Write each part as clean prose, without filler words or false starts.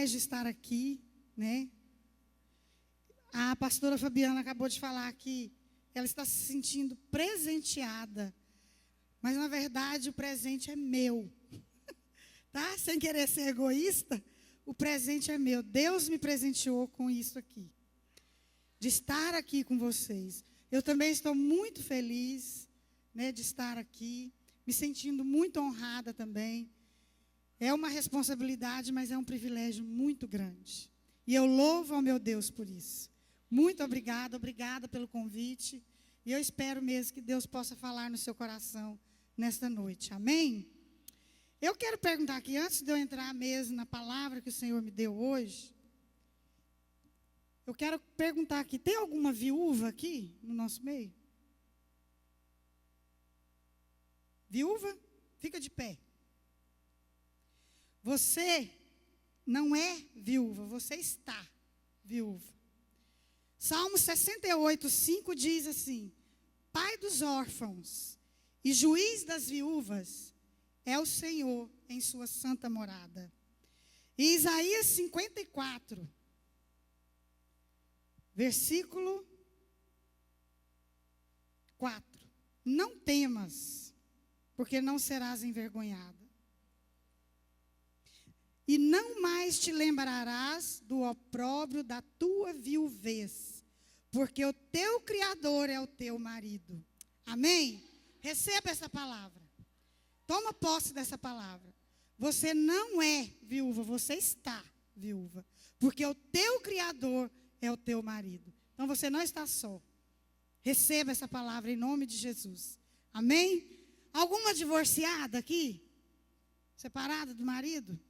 privilégio estar aqui, né? A pastora Fabiana acabou de falar que ela está se sentindo presenteada, mas na verdade o presente é meu, tá? Sem querer ser egoísta, o presente é meu. Deus me presenteou com isso aqui, de estar aqui com vocês. Eu também estou muito feliz, né, de estar aqui, me sentindo muito honrada também. É uma responsabilidade, mas é um privilégio muito grande. E eu louvo ao meu Deus por isso. Muito obrigada, obrigada pelo convite. E eu espero mesmo que Deus possa falar no seu coração nesta noite. Amém? Eu quero perguntar aqui, antes de eu entrar mesmo na palavra que o Senhor me deu hoje, eu quero perguntar aqui, tem alguma viúva aqui no nosso meio? Viúva? Fica de pé. Você não é viúva, você está viúva. Salmo 68, 5 diz assim: Pai dos órfãos e juiz das viúvas é o Senhor em sua santa morada. E Isaías 54, versículo 4. Não temas, porque não serás envergonhada. E não mais te lembrarás do opróbrio da tua viuvez, porque o teu Criador é o teu marido. Amém? Receba essa palavra. Toma posse dessa palavra. Você não é viúva, você está viúva, porque o teu Criador é o teu marido. Então você não está só. Receba essa palavra em nome de Jesus. Amém? Alguma divorciada aqui? Separada do marido?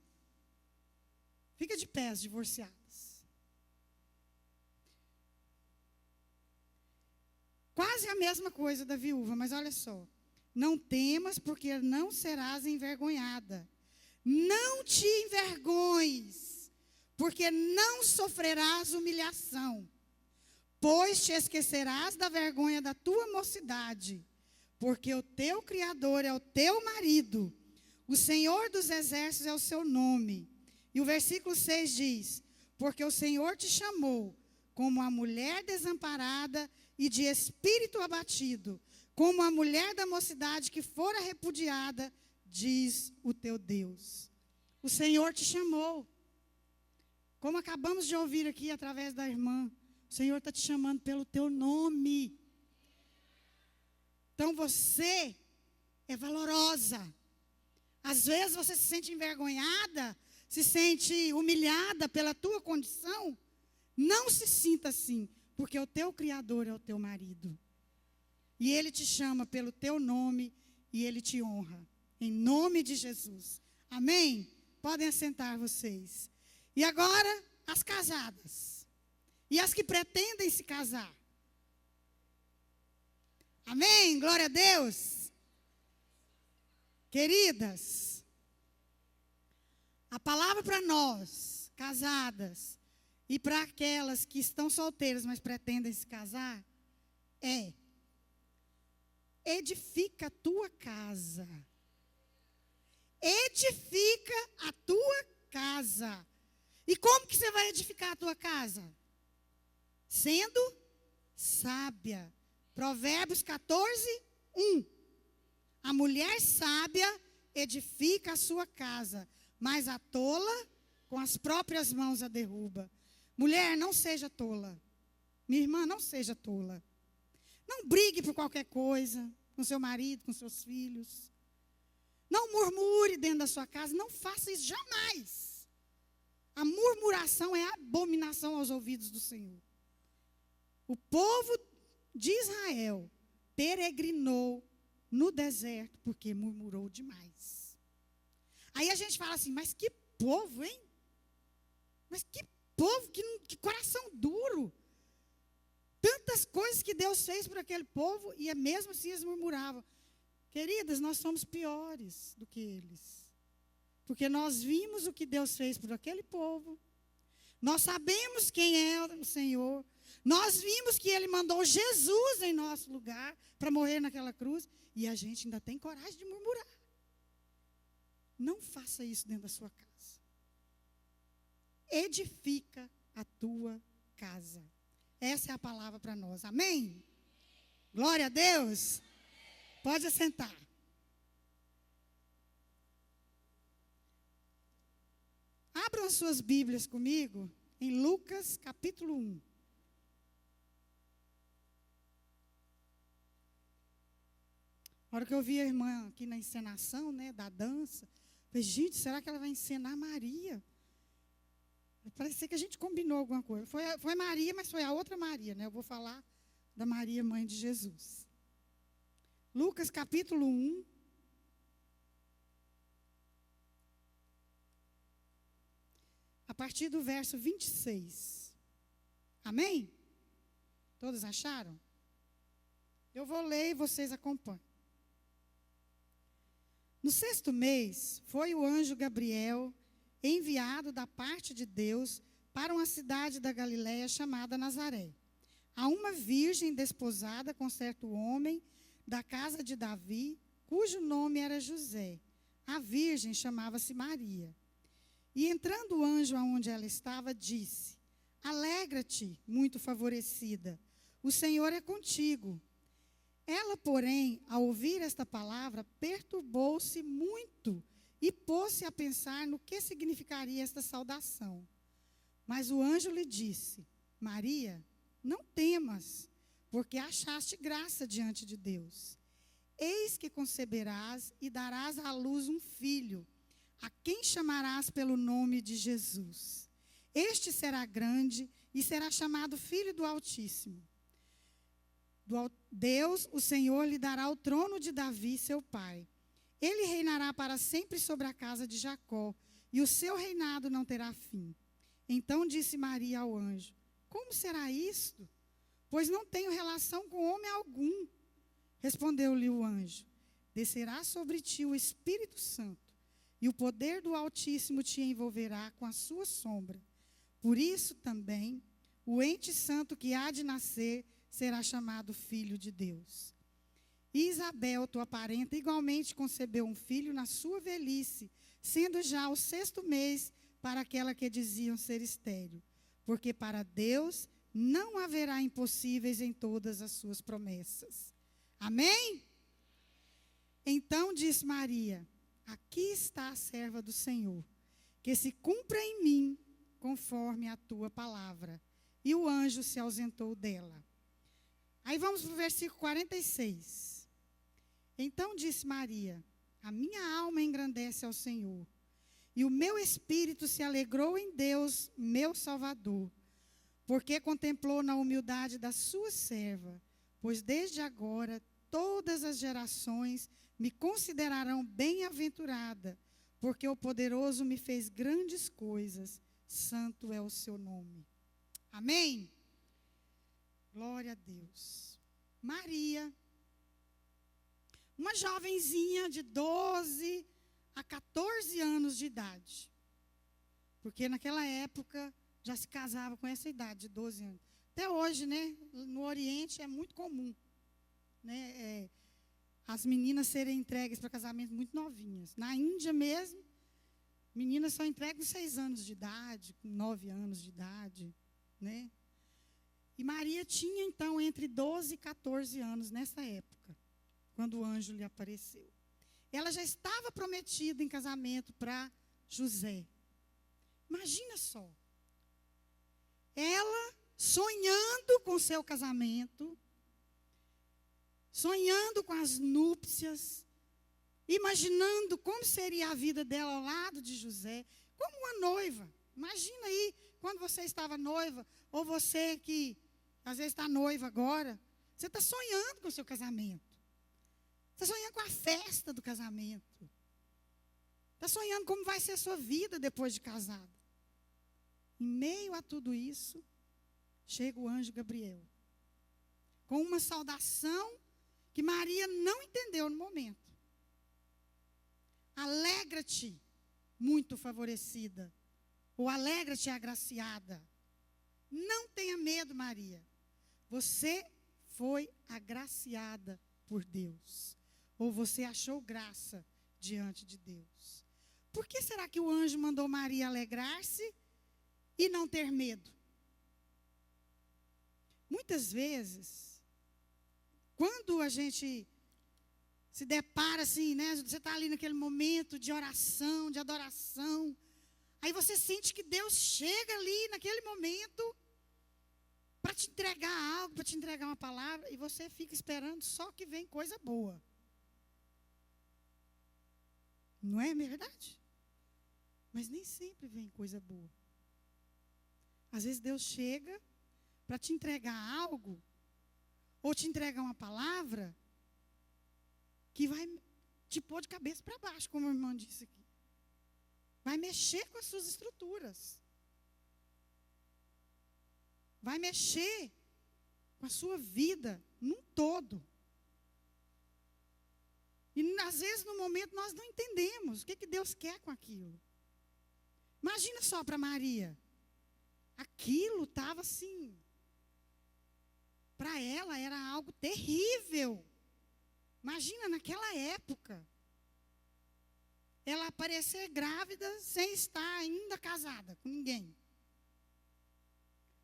Fica de pé, as divorciadas. Quase a mesma coisa da viúva, mas olha só. Não temas, porque não serás envergonhada. Não te envergonhes, porque não sofrerás humilhação. Pois te esquecerás da vergonha da tua mocidade, porque o teu Criador é o teu marido. O Senhor dos exércitos é o seu nome. E o versículo 6 diz: porque o Senhor te chamou como a mulher desamparada e de espírito abatido, como a mulher da mocidade que fora repudiada, diz o teu Deus. O Senhor te chamou. Como acabamos de ouvir aqui através da irmã, o Senhor está te chamando pelo teu nome. Então você é valorosa. Às vezes você se sente envergonhada, se sente humilhada pela tua condição. Não se sinta assim, porque o teu Criador é o teu marido. E Ele te chama pelo teu nome e Ele te honra. Em nome de Jesus. Amém? Podem assentar vocês. E agora, as casadas. E as que pretendem se casar. Amém? Glória a Deus. Queridas, a palavra para nós, casadas, e para aquelas que estão solteiras, mas pretendem se casar, é: edifica a tua casa. Edifica a tua casa. E como que você vai edificar a tua casa? Sendo sábia. Provérbios 14, 1. A mulher sábia edifica a sua casa, mas a tola com as próprias mãos a derruba. Mulher, não seja tola. Minha irmã, não seja tola. Não brigue por qualquer coisa com seu marido, com seus filhos. Não murmure dentro da sua casa. Não faça isso jamais. A murmuração é abominação aos ouvidos do Senhor. O povo de Israel peregrinou no deserto porque murmurou demais. Aí a gente fala assim: mas que povo, hein? Mas que povo, que coração duro. Tantas coisas que Deus fez por aquele povo e mesmo assim eles murmuravam. Queridas, nós somos piores do que eles. Porque nós vimos o que Deus fez por aquele povo. Nós sabemos quem é o Senhor. Nós vimos que Ele mandou Jesus em nosso lugar para morrer naquela cruz. E a gente ainda tem coragem de murmurar. Não faça isso dentro da sua casa. edifica a tua casa. Essa é a palavra para nós. Amém? Glória a Deus. Pode assentar. Abram as suas Bíblias comigo em Lucas capítulo 1. Na hora que eu vi a irmã aqui na encenação, né, da dança, falei, gente, será que ela vai encenar Maria? Parece que a gente combinou alguma coisa. Foi Maria, mas foi a outra Maria, né? Eu vou falar da Maria, mãe de Jesus. Lucas capítulo 1. A partir do verso 26. Amém? Todos acharam? Eu vou ler e vocês acompanham. No 6º mês, foi o anjo Gabriel enviado da parte de Deus para uma cidade da Galiléia chamada Nazaré, a uma virgem desposada com certo homem da casa de Davi, cujo nome era José. A virgem chamava-se Maria. E entrando o anjo aonde ela estava, disse: Alegra-te, muito favorecida, o Senhor é contigo. Ela, porém, ao ouvir esta palavra, perturbou-se muito e pôs-se a pensar no que significaria esta saudação. Mas o anjo lhe disse: Maria, não temas, porque achaste graça diante de Deus. Eis que conceberás e darás à luz um filho, a quem chamarás pelo nome de Jesus. Este será grande e será chamado Filho do Altíssimo. Deus, o Senhor, lhe dará o trono de Davi, seu pai. Ele reinará para sempre sobre a casa de Jacó, e o seu reinado não terá fim. Então disse Maria ao anjo: Como será isto? Pois não tenho relação com homem algum. Respondeu-lhe o anjo: Descerá sobre ti o Espírito Santo, e o poder do Altíssimo te envolverá com a sua sombra. Por isso também, o ente santo que há de nascer será chamado Filho de Deus. E Isabel, tua parenta, igualmente concebeu um filho na sua velhice, sendo já o 6º mês para aquela que diziam ser estéril. Porque para Deus não haverá impossíveis em todas as suas promessas. Amém? Então disse Maria: Aqui está a serva do Senhor, que se cumpra em mim conforme a tua palavra. E o anjo se ausentou dela. Aí vamos para o versículo 46. Então disse Maria: A minha alma engrandece ao Senhor, e o meu espírito se alegrou em Deus, meu Salvador, porque contemplou na humildade da sua serva, pois desde agora todas as gerações me considerarão bem-aventurada, porque o poderoso me fez grandes coisas, santo é o seu nome. Amém? Glória a Deus. Maria, uma jovenzinha de 12 a 14 anos de idade. Porque naquela época já se casava com essa idade, de 12 anos. Até hoje, né, no Oriente é muito comum, né, as meninas serem entregues para casamento muito novinhas. Na Índia mesmo, meninas são entregues com 6 anos de idade, com 9 anos de idade, né? E Maria tinha, então, entre 12 e 14 anos nessa época, quando o anjo lhe apareceu. Ela já estava prometida em casamento para José. Imagina só. Ela sonhando com seu casamento, sonhando com as núpcias, imaginando como seria a vida dela ao lado de José, como uma noiva. Imagina aí, quando você estava noiva, ou você que às vezes está noiva agora, você está sonhando com o seu casamento. Está sonhando com a festa do casamento. Está sonhando como vai ser a sua vida depois de casado. Em meio a tudo isso, chega o anjo Gabriel, com uma saudação que Maria não entendeu no momento. Alegra-te, muito favorecida, ou alegra-te, agraciada. Não tenha medo, Maria. Você foi agraciada por Deus, ou você achou graça diante de Deus. Por que será que o anjo mandou Maria alegrar-se e não ter medo? Muitas vezes, quando a gente se depara assim, né? Você está ali naquele momento de oração, de adoração. Aí você sente que Deus chega ali naquele momento para te entregar algo, para te entregar uma palavra, e você fica esperando só que vem coisa boa. Não é verdade? Mas nem sempre vem coisa boa. Às vezes Deus chega para te entregar algo, ou te entregar uma palavra, que vai te pôr de cabeça para baixo, como o irmão disse aqui. Vai mexer com as suas estruturas. Vai mexer com a sua vida num todo. E às vezes no momento nós não entendemos o que Deus quer com aquilo. Imagina só para Maria. Aquilo estava assim. Para ela era algo terrível. Imagina naquela época. Ela aparecer grávida sem estar ainda casada com ninguém.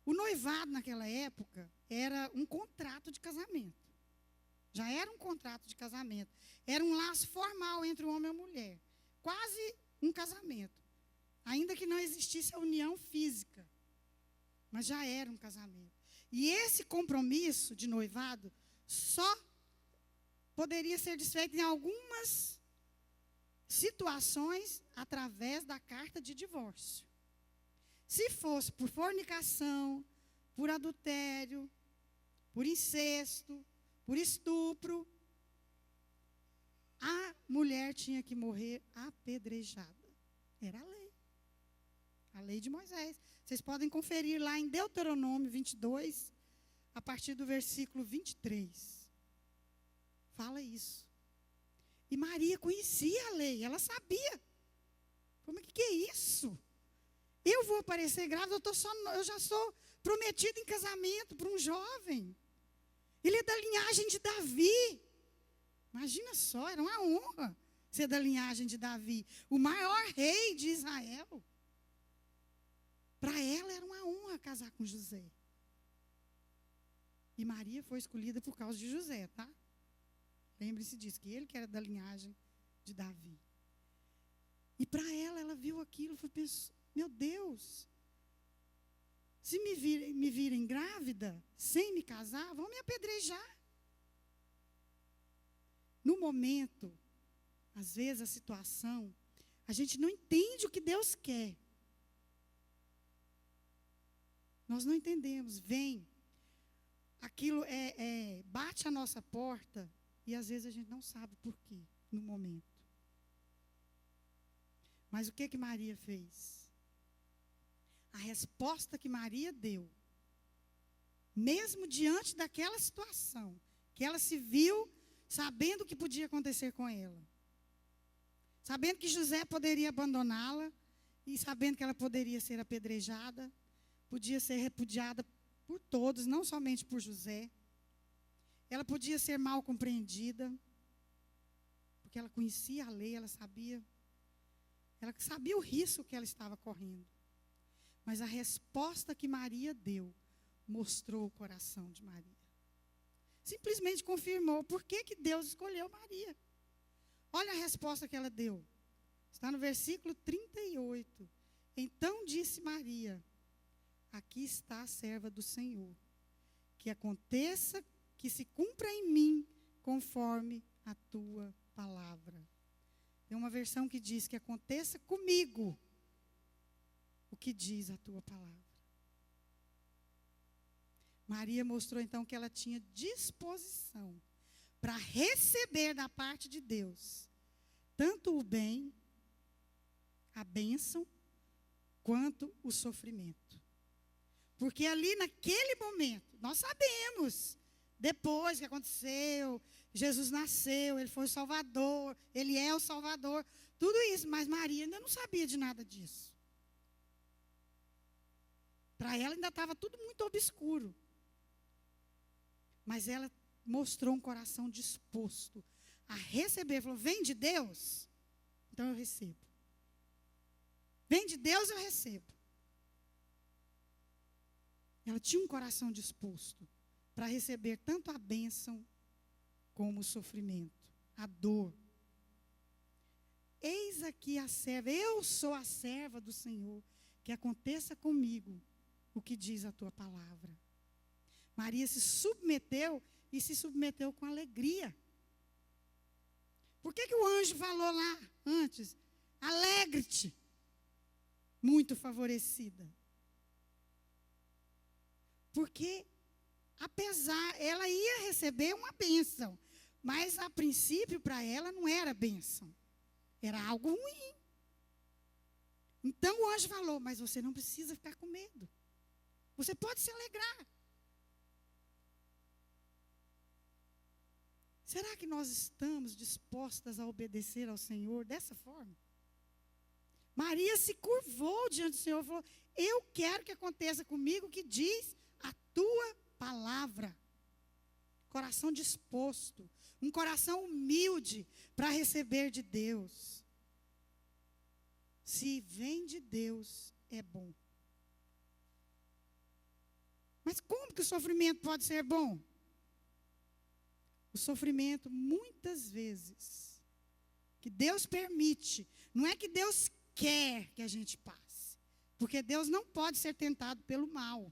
O noivado naquela época era um contrato de casamento. Já era um contrato de casamento. Era um laço formal entre o homem e a mulher. Quase um casamento. Ainda que não existisse a união física. Mas já era um casamento. E esse compromisso de noivado só poderia ser desfeito em algumas situações através da carta de divórcio. Se fosse por fornicação, por adultério, por incesto, por estupro, a mulher tinha que morrer apedrejada. Era a lei. A lei de Moisés. Vocês podem conferir lá em Deuteronômio 22, a partir do versículo 23. Fala isso. E Maria conhecia a lei, ela sabia. Como é que é isso? Eu vou aparecer grávida, eu já sou prometida em casamento para um jovem. Ele é da linhagem de Davi. Imagina só, era uma honra ser da linhagem de Davi, o maior rei de Israel. Para ela era uma honra casar com José. E Maria foi escolhida por causa de José, tá? Lembre-se disso, que ele que era da linhagem de Davi. E para ela viu aquilo e pensou, meu Deus, se me virem grávida, sem me casar, vão me apedrejar. No momento, às vezes a situação, a gente não entende o que Deus quer. Nós não entendemos, vem, aquilo bate a nossa porta, e às vezes a gente não sabe por quê, no momento. Mas o que Maria fez? A resposta que Maria deu, mesmo diante daquela situação, que ela se viu sabendo o que podia acontecer com ela, sabendo que José poderia abandoná-la, e sabendo que ela poderia ser apedrejada, podia ser repudiada por todos, não somente por José. Ela podia ser mal compreendida, porque ela conhecia a lei, ela sabia o risco que ela estava correndo. Mas a resposta que Maria deu mostrou o coração de Maria. Simplesmente confirmou por que Deus escolheu Maria. Olha a resposta que ela deu. Está no versículo 38. Então disse Maria: aqui está a serva do Senhor. Que aconteça, que se cumpra em mim conforme a tua palavra. Tem uma versão que diz que aconteça comigo o que diz a tua palavra. Maria mostrou então que ela tinha disposição para receber da parte de Deus tanto o bem, a bênção, quanto o sofrimento. Porque ali naquele momento, nós sabemos, depois que aconteceu, Jesus nasceu, ele foi o Salvador, ele é o Salvador, tudo isso, mas Maria ainda não sabia de nada disso. Para ela ainda estava tudo muito obscuro. Mas ela mostrou um coração disposto a receber. Falou, vem de Deus, então eu recebo. Vem de Deus, eu recebo. Ela tinha um coração disposto para receber tanto a bênção como o sofrimento, a dor. Eis aqui a serva, eu sou a serva do Senhor, que aconteça comigo o que diz a tua palavra. Maria se submeteu e se submeteu com alegria. Por que o anjo falou lá antes? Alegre-te, muito favorecida. Porque, apesar, ela ia receber uma bênção, mas a princípio para ela não era bênção, era algo ruim. Então o anjo falou, mas você não precisa ficar com medo, você pode se alegrar. Será que nós estamos dispostas a obedecer ao Senhor dessa forma? Maria se curvou diante do Senhor e falou, eu quero que aconteça comigo o que diz a tua palavra. Coração disposto, um coração humilde para receber de Deus. Se vem de Deus, é bom. Mas como que o sofrimento pode ser bom? O sofrimento, muitas vezes, que Deus permite, não é que Deus quer que a gente passe, porque Deus não pode ser tentado pelo mal,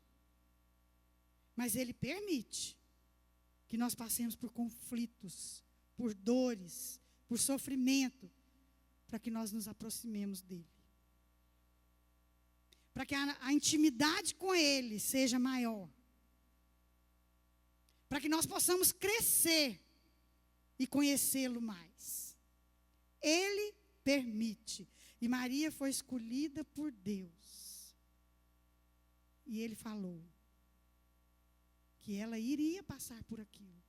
mas Ele permite que nós passemos por conflitos, por dores, por sofrimento, para que nós nos aproximemos dEle. Para que a intimidade com Ele seja maior. Para que nós possamos crescer e conhecê-lo mais. Ele permite. E Maria foi escolhida por Deus. E Ele falou que ela iria passar por aquilo.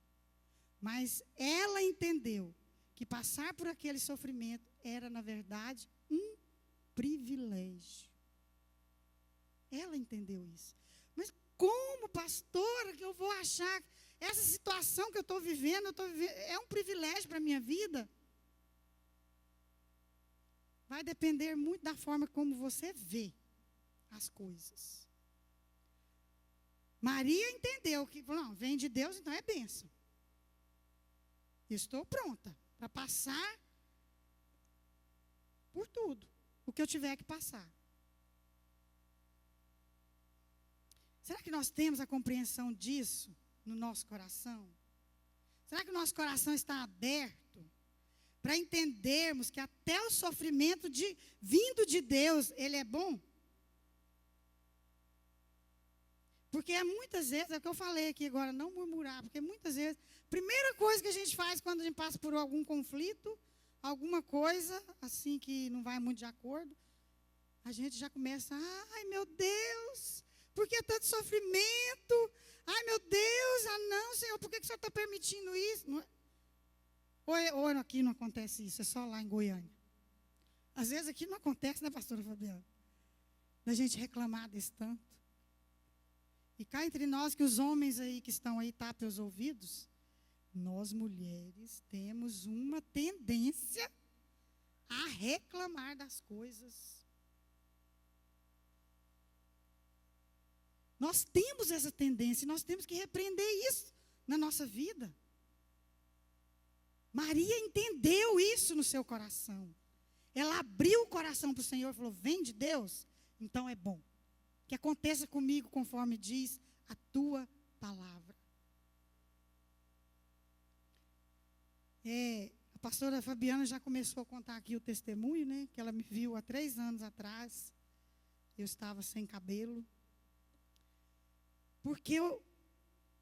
Mas ela entendeu que passar por aquele sofrimento era, na verdade, um privilégio. Ela entendeu isso. Mas como, pastora, que eu vou achar essa situação que eu estou vivendo, é um privilégio para a minha vida? Vai depender muito da forma como você vê as coisas. Maria entendeu que, não, vem de Deus, então é bênção. Estou pronta para passar por tudo, o que eu tiver que passar. Será que nós temos a compreensão disso no nosso coração? Será que o nosso coração está aberto para entendermos que até o sofrimento vindo de Deus, ele é bom? Porque muitas vezes, é o que eu falei aqui agora, não murmurar, porque muitas vezes, a primeira coisa que a gente faz quando a gente passa por algum conflito, alguma coisa assim que não vai muito de acordo, a gente já começa, ai meu Deus, por que tanto sofrimento? Ai meu Deus, não Senhor, por que o Senhor está permitindo isso? Não é? Ou aqui não acontece isso, é só lá em Goiânia. Às vezes aqui não acontece, né, pastora Fabiana? Da gente reclamar desse tanto. E cá entre nós, que os homens aí que estão aí tapem os ouvidos, nós mulheres temos uma tendência a reclamar das coisas. Nós temos essa tendência, nós temos que repreender isso na nossa vida. Maria entendeu isso no seu coração. Ela abriu o coração para o Senhor e falou, vem de Deus, então é bom. Que aconteça comigo conforme diz a tua palavra. A pastora Fabiana já começou a contar aqui o testemunho, né? Que ela me viu há 3 anos atrás. Eu estava sem cabelo. Porque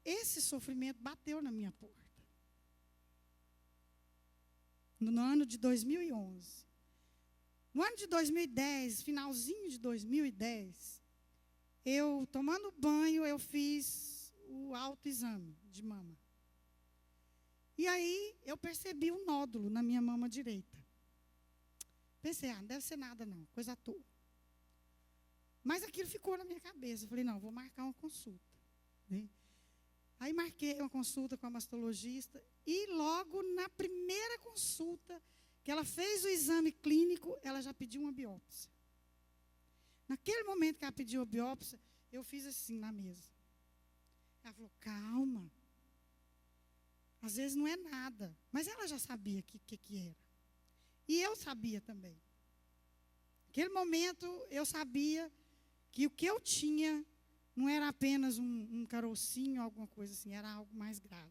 esse sofrimento bateu na minha porta. No ano de 2011. No ano de 2010, finalzinho de 2010, eu, tomando banho, eu fiz o autoexame de mama. E aí, eu percebi um nódulo na minha mama direita. Pensei, não deve ser nada não, coisa à toa. Mas aquilo ficou na minha cabeça. Eu falei, não, vou marcar uma consulta. Né? Aí marquei uma consulta com a mastologista e logo na primeira consulta que ela fez o exame clínico, ela já pediu uma biópsia. Naquele momento que ela pediu a biópsia, eu fiz assim na mesa. Ela falou, calma. Às vezes não é nada. Mas ela já sabia o que era. E eu sabia também. Naquele momento, eu sabia que o que eu tinha não era apenas um carocinho, alguma coisa assim, era algo mais grave.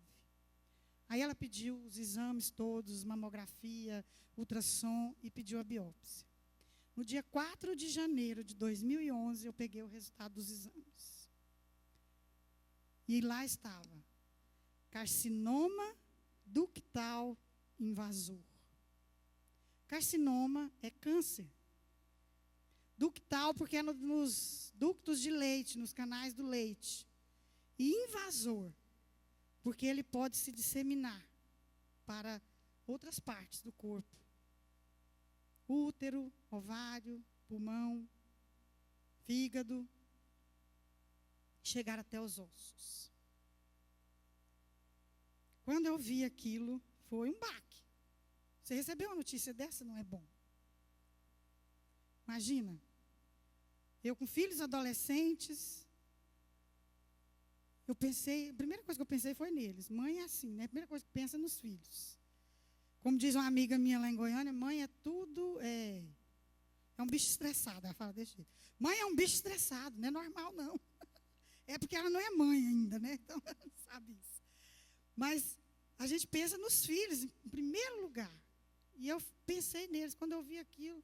Aí ela pediu os exames todos, mamografia, ultrassom e pediu a biópsia. No dia 4 de janeiro de 2011, eu peguei o resultado dos exames. E lá estava, carcinoma ductal invasor. Carcinoma é câncer. Ductal porque é nos ductos de leite, nos canais do leite. E invasor, porque ele pode se disseminar para outras partes do corpo. Útero, ovário, pulmão, fígado, chegar até os ossos. Quando eu vi aquilo, foi um baque. Você recebeu uma notícia dessa, não é bom. Imagina, eu com filhos adolescentes, a primeira coisa que eu pensei foi neles. Mãe é assim, né? A primeira coisa que pensa nos filhos. Como diz uma amiga minha lá em Goiânia, mãe é tudo, é um bicho estressado. Ela fala desse jeito. Mãe é um bicho estressado, não é normal não. É porque ela não é mãe ainda, né? Então, ela não sabe isso. Mas a gente pensa nos filhos, em primeiro lugar. E eu pensei neles, quando eu vi aquilo,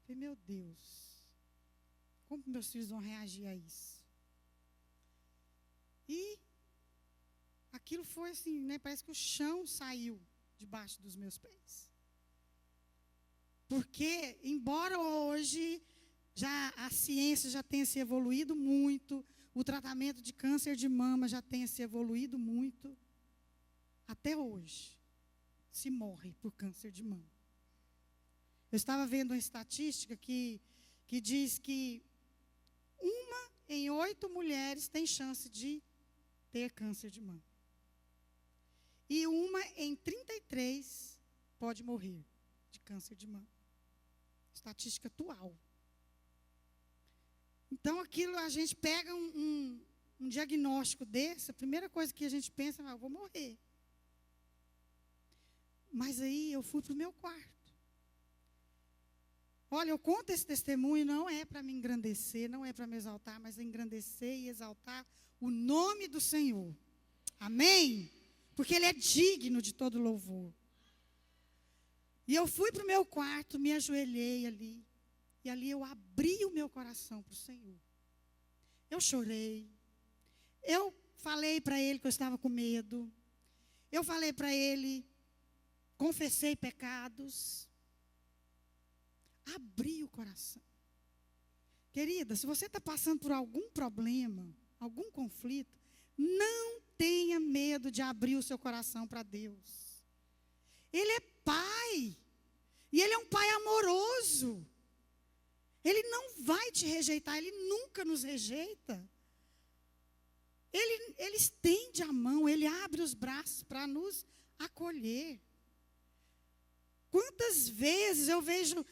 falei, meu Deus, como meus filhos vão reagir a isso? E aquilo foi assim, né? Parece que o chão saiu debaixo dos meus pés. Porque, embora hoje a ciência já tenha se evoluído muito, o tratamento de câncer de mama já tenha se evoluído muito, até hoje se morre por câncer de mama. Eu estava vendo uma estatística que diz que 1 em 8 mulheres tem chance de ter câncer de mama. E 1 em 33 pode morrer de câncer de mama. Estatística atual. Então, aquilo, a gente pega um diagnóstico desse, a primeira coisa que a gente pensa é, eu vou morrer. Mas aí eu fui para o meu quarto. Olha, eu conto esse testemunho, não é para me engrandecer, não é para me exaltar, mas é engrandecer e exaltar o nome do Senhor. Amém? Porque Ele é digno de todo louvor. E eu fui para o meu quarto, me ajoelhei ali. E ali eu abri o meu coração para o Senhor. Eu chorei. Eu falei para Ele que eu estava com medo. Eu falei para Ele, confessei pecados. Abri o coração. Querida, se você está passando por algum problema, algum conflito, não tenha medo de abrir o seu coração para Deus. Ele é Pai. E Ele é um Pai amoroso. Ele não vai te rejeitar, Ele nunca nos rejeita. Ele estende a mão, Ele abre os braços para nos acolher. Quantas vezes eu vejo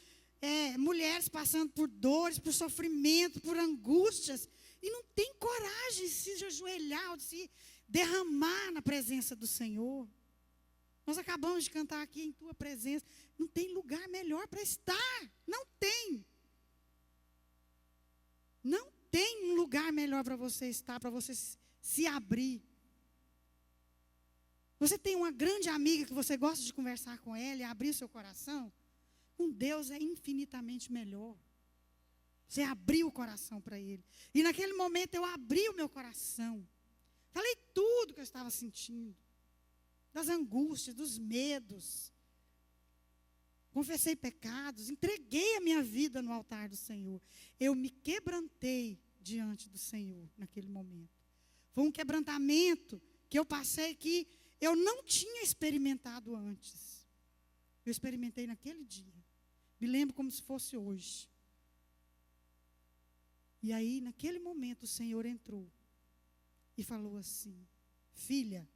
mulheres passando por dores, por sofrimento, por angústias, e não tem coragem de se ajoelhar, ou de se derramar na presença do Senhor. Nós acabamos de cantar aqui em tua presença. Não tem lugar melhor para estar. Não tem. Não tem um lugar melhor para você estar, para você se abrir. Você tem uma grande amiga que você gosta de conversar com ela e abrir seu coração? Com Deus é infinitamente melhor. Você abriu o coração para Ele. E naquele momento eu abri o meu coração. Falei tudo que eu estava sentindo. Das angústias, dos medos. Confessei pecados, entreguei a minha vida no altar do Senhor. Eu me quebrantei diante do Senhor naquele momento. Foi um quebrantamento que eu passei que eu não tinha experimentado antes. Eu experimentei naquele dia. Me lembro como se fosse hoje. E aí, naquele momento, o Senhor entrou e falou assim: filha,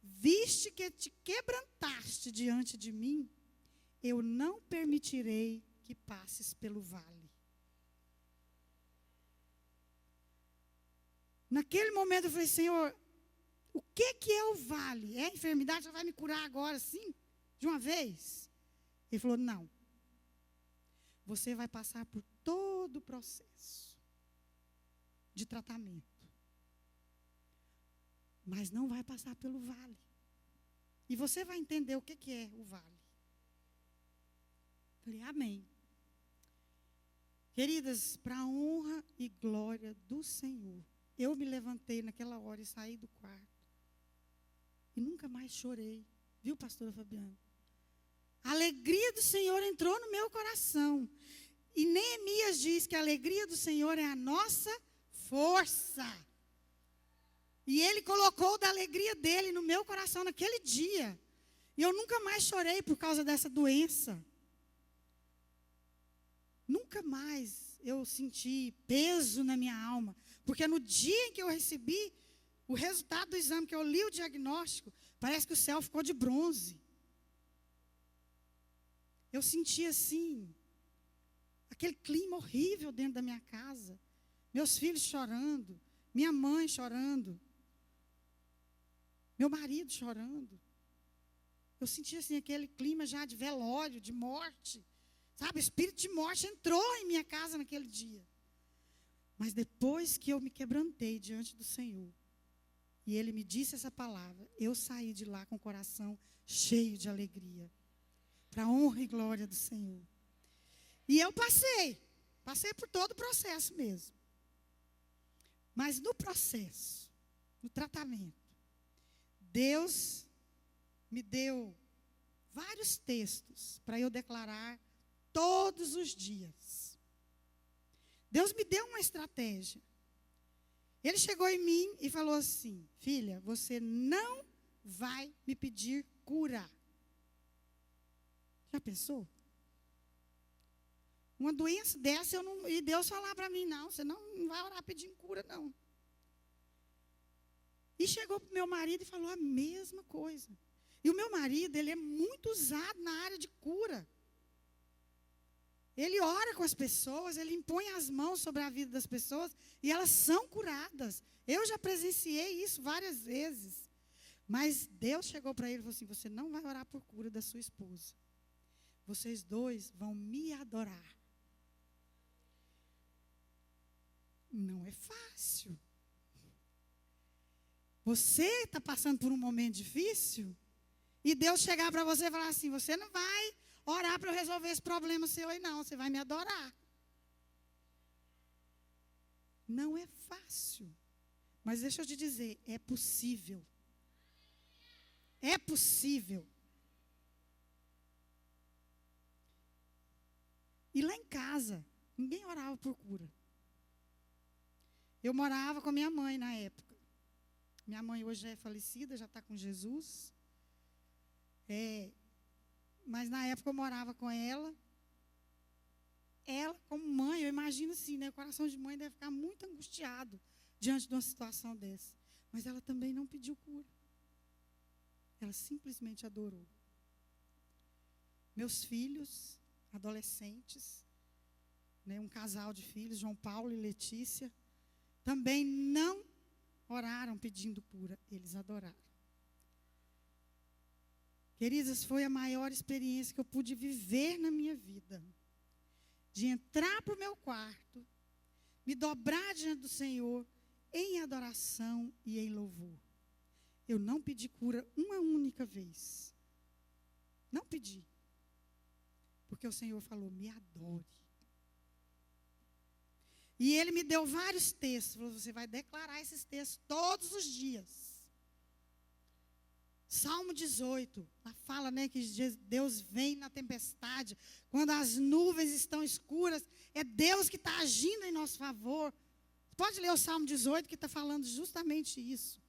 viste que te quebrantaste diante de mim, eu não permitirei que passes pelo vale. Naquele momento eu falei, Senhor, o que é o vale? É a enfermidade? Você vai me curar agora, sim? De uma vez? Ele falou, não. Você vai passar por todo o processo de tratamento. Mas não vai passar pelo vale. E você vai entender o que é o vale. Falei, amém. Queridas, para a honra e glória do Senhor, eu me levantei naquela hora e saí do quarto. E nunca mais chorei. Viu, pastora Fabiana? A alegria do Senhor entrou no meu coração. E Neemias diz que a alegria do Senhor é a nossa força. E ele colocou da alegria dele no meu coração naquele dia. E eu nunca mais chorei por causa dessa doença. Nunca mais eu senti peso na minha alma. Porque no dia em que eu recebi o resultado do exame, que eu li o diagnóstico, parece que o céu ficou de bronze. Eu senti assim, aquele clima horrível dentro da minha casa. Meus filhos chorando, minha mãe chorando, meu marido chorando. Eu senti assim aquele clima já de velório, de morte. Sabe, o espírito de morte entrou em minha casa naquele dia. Mas depois que eu me quebrantei diante do Senhor, e Ele me disse essa palavra, eu saí de lá com o coração cheio de alegria. Para a honra e glória do Senhor. E eu passei por todo o processo mesmo. Mas no processo, no tratamento, Deus me deu vários textos para eu declarar todos os dias. Deus me deu uma estratégia. Ele chegou em mim e falou assim, filha, você não vai me pedir cura. Já pensou? Uma doença dessa, e Deus falar para mim, não, você não vai orar pedindo cura, não. E chegou para o meu marido e falou a mesma coisa. E o meu marido, ele é muito usado na área de cura. Ele ora com as pessoas, ele impõe as mãos sobre a vida das pessoas e elas são curadas. Eu já presenciei isso várias vezes. Mas Deus chegou para ele e falou assim, você não vai orar por cura da sua esposa. Vocês dois vão me adorar. Não é fácil. Você está passando por um momento difícil e Deus chegar para você e falar assim, você não vai orar para eu resolver esse problema seu aí não, você vai me adorar. Não é fácil. Mas deixa eu te dizer, é possível. É possível. E lá em casa, ninguém orava por cura. Eu morava com a minha mãe na época. Minha mãe hoje já é falecida, já está com Jesus. Mas na época eu morava com ela. Ela, como mãe, eu imagino assim, né? O coração de mãe deve ficar muito angustiado diante de uma situação dessa. Mas ela também não pediu cura. Ela simplesmente adorou. Meus filhos, adolescentes, né, um casal de filhos, João Paulo e Letícia, também não oraram pedindo cura, eles adoraram. Queridas, foi a maior experiência que eu pude viver na minha vida. De entrar para o meu quarto, me dobrar diante do Senhor, em adoração e em louvor. Eu não pedi cura uma única vez. Não pedi. Porque o Senhor falou, me adore. E Ele me deu vários textos. Falou, você vai declarar esses textos todos os dias. Salmo 18, lá fala, né, que Deus vem na tempestade, quando as nuvens estão escuras, é Deus que está agindo em nosso favor. Pode ler o Salmo 18, que está falando justamente isso.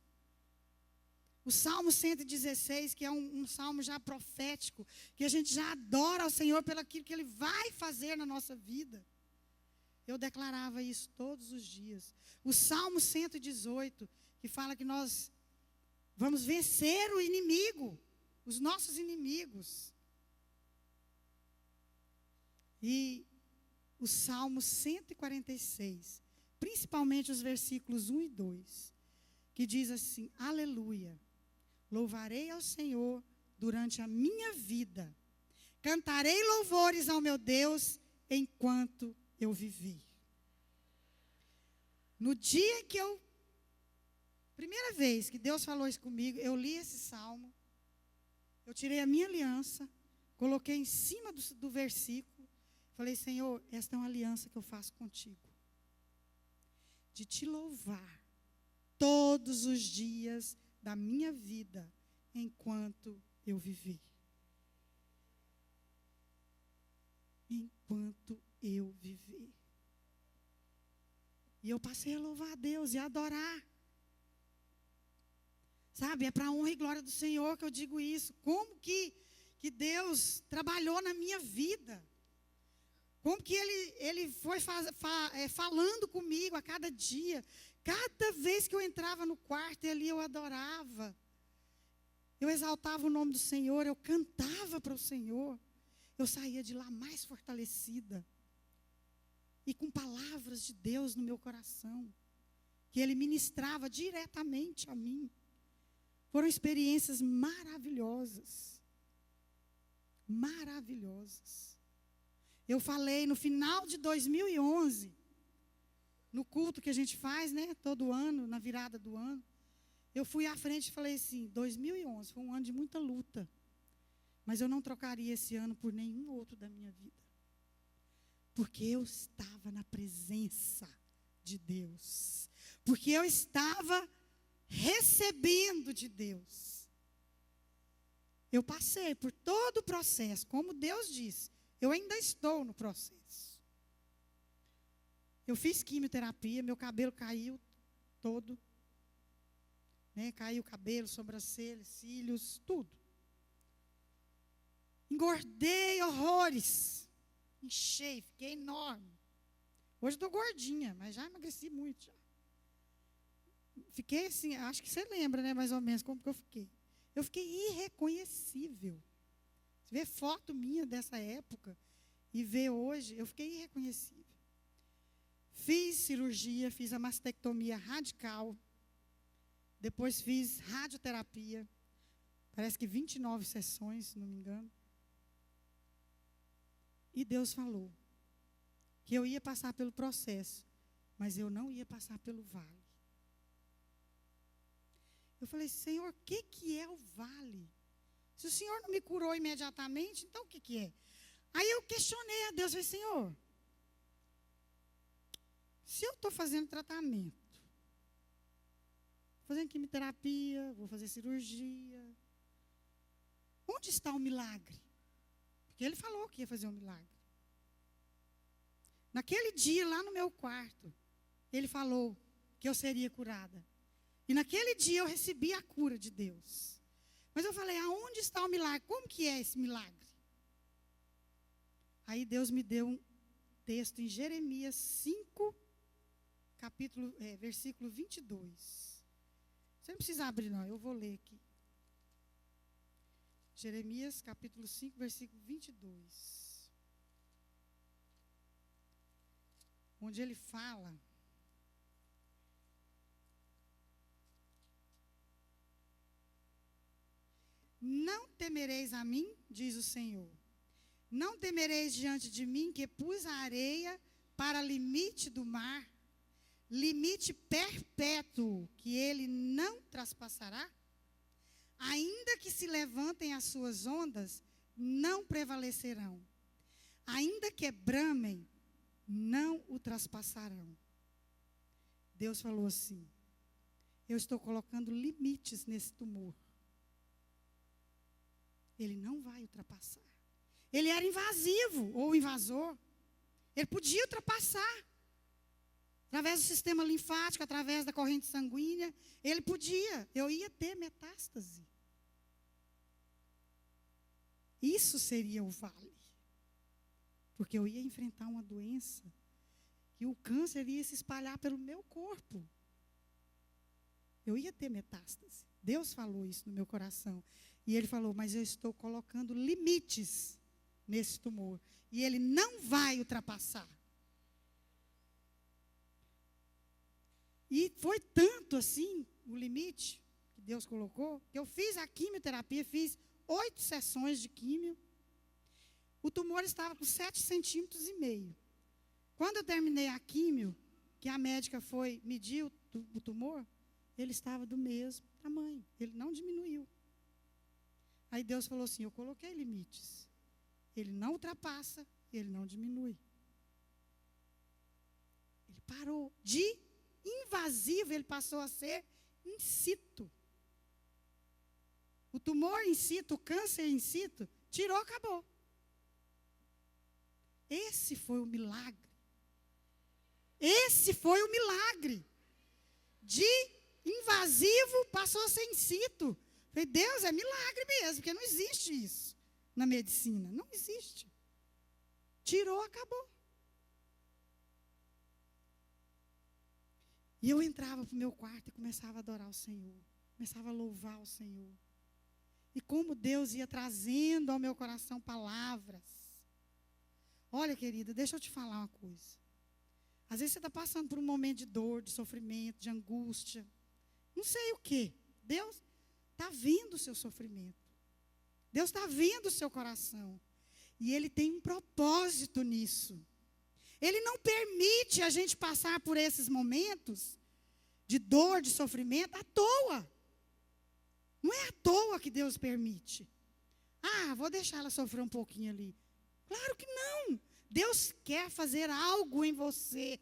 O Salmo 116, que é um salmo já profético, que a gente já adora ao Senhor pelo aquilo que Ele vai fazer na nossa vida. Eu declarava isso todos os dias. O Salmo 118, que fala que nós vamos vencer o inimigo, os nossos inimigos. E o Salmo 146, principalmente os versículos 1 e 2, que diz assim: aleluia, louvarei ao Senhor durante a minha vida, cantarei louvores ao meu Deus enquanto eu vivi. No dia que primeira vez que Deus falou isso comigo, eu li esse salmo, eu tirei a minha aliança, coloquei em cima do versículo, falei: Senhor, esta é uma aliança que eu faço contigo, de te louvar todos os dias da minha vida, enquanto eu vivi. Enquanto eu vivi. E eu passei a louvar a Deus e a adorar. Sabe, é para a honra e glória do Senhor que eu digo isso. Como que Deus trabalhou na minha vida. Como que Ele foi falando comigo a cada dia. Cada vez que eu entrava no quarto e ali eu adorava. Eu exaltava o nome do Senhor, eu cantava para o Senhor. Eu saía de lá mais fortalecida. E com palavras de Deus no meu coração. Que Ele ministrava diretamente a mim. Foram experiências maravilhosas. Maravilhosas. Eu falei no final de 2011, no culto que a gente faz, né, todo ano, na virada do ano, eu fui à frente e falei assim: 2011 foi um ano de muita luta, mas eu não trocaria esse ano por nenhum outro da minha vida, porque eu estava na presença de Deus, porque eu estava recebendo de Deus. Eu passei por todo o processo, como Deus disse, eu ainda estou no processo. Eu fiz quimioterapia, meu cabelo caiu todo, né? Caiu o cabelo, sobrancelha, cílios, tudo. Engordei horrores, inchei, fiquei enorme. Hoje estou gordinha, mas já emagreci muito. Já. Fiquei assim, acho que você lembra, né, mais ou menos como que eu fiquei. Eu fiquei irreconhecível. Você vê foto minha dessa época e vê hoje, eu fiquei irreconhecível. Fiz cirurgia, fiz a mastectomia radical. Depois fiz radioterapia. Parece que 29 sessões, se não me engano. E Deus falou que eu ia passar pelo processo, mas eu não ia passar pelo vale. Eu falei: Senhor, o que é o vale? Se o Senhor não me curou imediatamente, então o que é? Aí eu questionei a Deus, falei: Senhor, se eu estou fazendo tratamento, fazendo quimioterapia, vou fazer cirurgia, onde está o milagre? Porque Ele falou que ia fazer um milagre. Naquele dia, lá no meu quarto, Ele falou que eu seria curada. E naquele dia eu recebi a cura de Deus. Mas eu falei: aonde está o milagre? Como que é esse milagre? Aí Deus me deu um texto em Jeremias 5, versículo 22. Você não precisa abrir não, eu vou ler aqui. Jeremias capítulo 5, versículo 22. Onde ele fala: não temereis a mim, diz o Senhor. Não temereis diante de mim, que pus a areia para limite do mar, limite perpétuo, que ele não traspassará? Ainda que se levantem as suas ondas, não prevalecerão. Ainda que bramem, não o traspassarão. Deus falou assim: eu estou colocando limites nesse tumor. Ele não vai ultrapassar. Ele era invasivo ou invasor. Ele podia ultrapassar. Através do sistema linfático, através da corrente sanguínea. Ele podia. Eu ia ter metástase. Isso seria o vale. Porque eu ia enfrentar uma doença que o câncer ia se espalhar pelo meu corpo. Eu ia ter metástase. Deus falou isso no meu coração. E Ele falou: mas eu estou colocando limites nesse tumor. E ele não vai ultrapassar. E foi tanto assim, o limite que Deus colocou, que eu fiz a quimioterapia, fiz 8 sessões de químio. O tumor estava com 7,5 centímetros. Quando eu terminei a químio, que a médica foi medir o tumor, ele estava do mesmo tamanho, ele não diminuiu. Aí Deus falou assim, eu coloquei limites. Ele não ultrapassa, ele não diminui. Ele parou. De invasivo, ele passou a ser in situ. O tumor in situ, o câncer in situ, tirou, acabou. Esse foi o milagre. Esse foi o milagre. De invasivo, passou a ser in situ. Falei, Deus, é milagre mesmo, porque não existe isso na medicina. Não existe. Tirou, acabou. E eu entrava para o meu quarto e começava a adorar o Senhor. Começava a louvar o Senhor. E como Deus ia trazendo ao meu coração palavras. Olha, querida, deixa eu te falar uma coisa. Às vezes você está passando por um momento de dor, de sofrimento, de angústia. Não sei o quê. Deus está vendo o seu sofrimento. Deus está vendo o seu coração. E Ele tem um propósito nisso. Ele não permite a gente passar por esses momentos de dor, de sofrimento, à toa. Não é à toa que Deus permite. Ah, vou deixar ela sofrer um pouquinho ali. Claro que não. Deus quer fazer algo em você.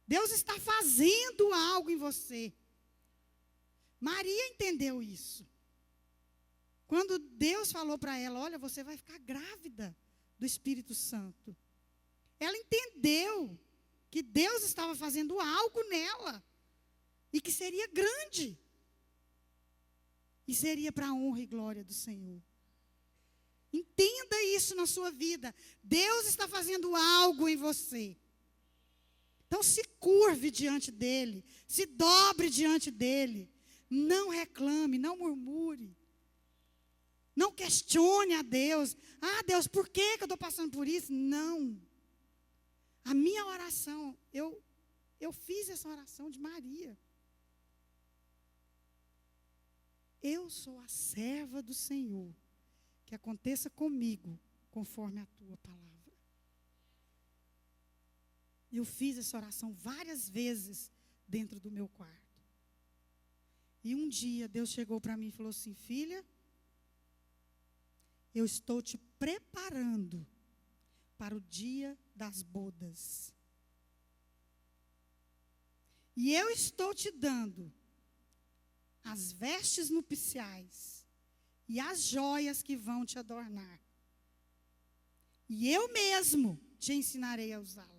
Deus está fazendo algo em você. Maria entendeu isso. Quando Deus falou para ela, olha, você vai ficar grávida do Espírito Santo. Ela entendeu que Deus estava fazendo algo nela. E que seria grande. E seria para a honra e glória do Senhor. Entenda isso na sua vida. Deus está fazendo algo em você. Então se curve diante dEle. Se dobre diante dEle. Não reclame, não murmure. Não questione a Deus. Ah, Deus, por que eu estou passando por isso? Não. A minha oração, eu fiz essa oração de Maria. Eu sou a serva do Senhor. Que aconteça comigo, conforme a tua palavra. Eu fiz essa oração várias vezes dentro do meu quarto. E um dia Deus chegou para mim e falou assim, filha, eu estou te preparando para o dia das bodas. E eu estou te dando as vestes nupciais e as joias que vão te adornar. E eu mesmo te ensinarei a usá-las.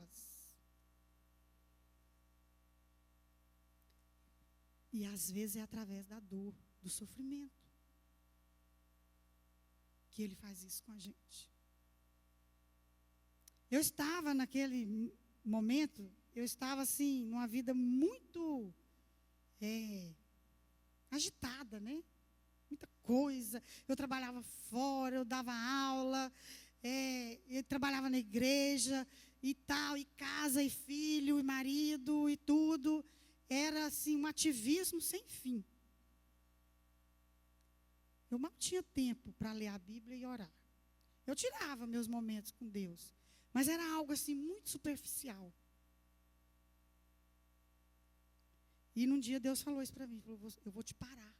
E às vezes é através da dor, do sofrimento, que Ele faz isso com a gente. Eu estava naquele momento, eu estava assim, numa vida muito agitada, né? Muita coisa. Eu trabalhava fora, eu dava aula, eu trabalhava na igreja e tal, e casa, e filho, e marido, e tudo. Era assim, um ativismo sem fim. Eu mal tinha tempo para ler a Bíblia e orar. Eu tirava meus momentos com Deus, mas era algo assim muito superficial. E num dia Deus falou isso para mim, falou, eu vou te parar.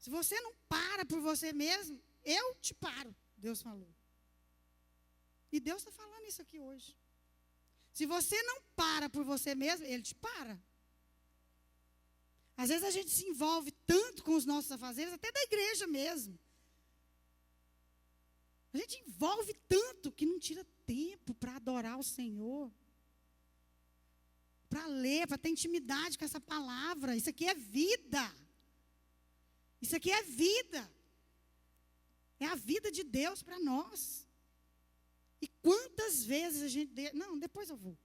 Se você não para por você mesmo, eu te paro, Deus falou. E Deus está falando isso aqui hoje. Se você não para por você mesmo, Ele te para. Às vezes a gente se envolve tanto com os nossos afazeres, até da igreja mesmo. A gente envolve tanto que não tira tempo para adorar o Senhor. Para ler, para ter intimidade com essa palavra. Isso aqui é vida. Isso aqui é vida. É a vida de Deus para nós. E quantas vezes a gente... Não, depois eu vou.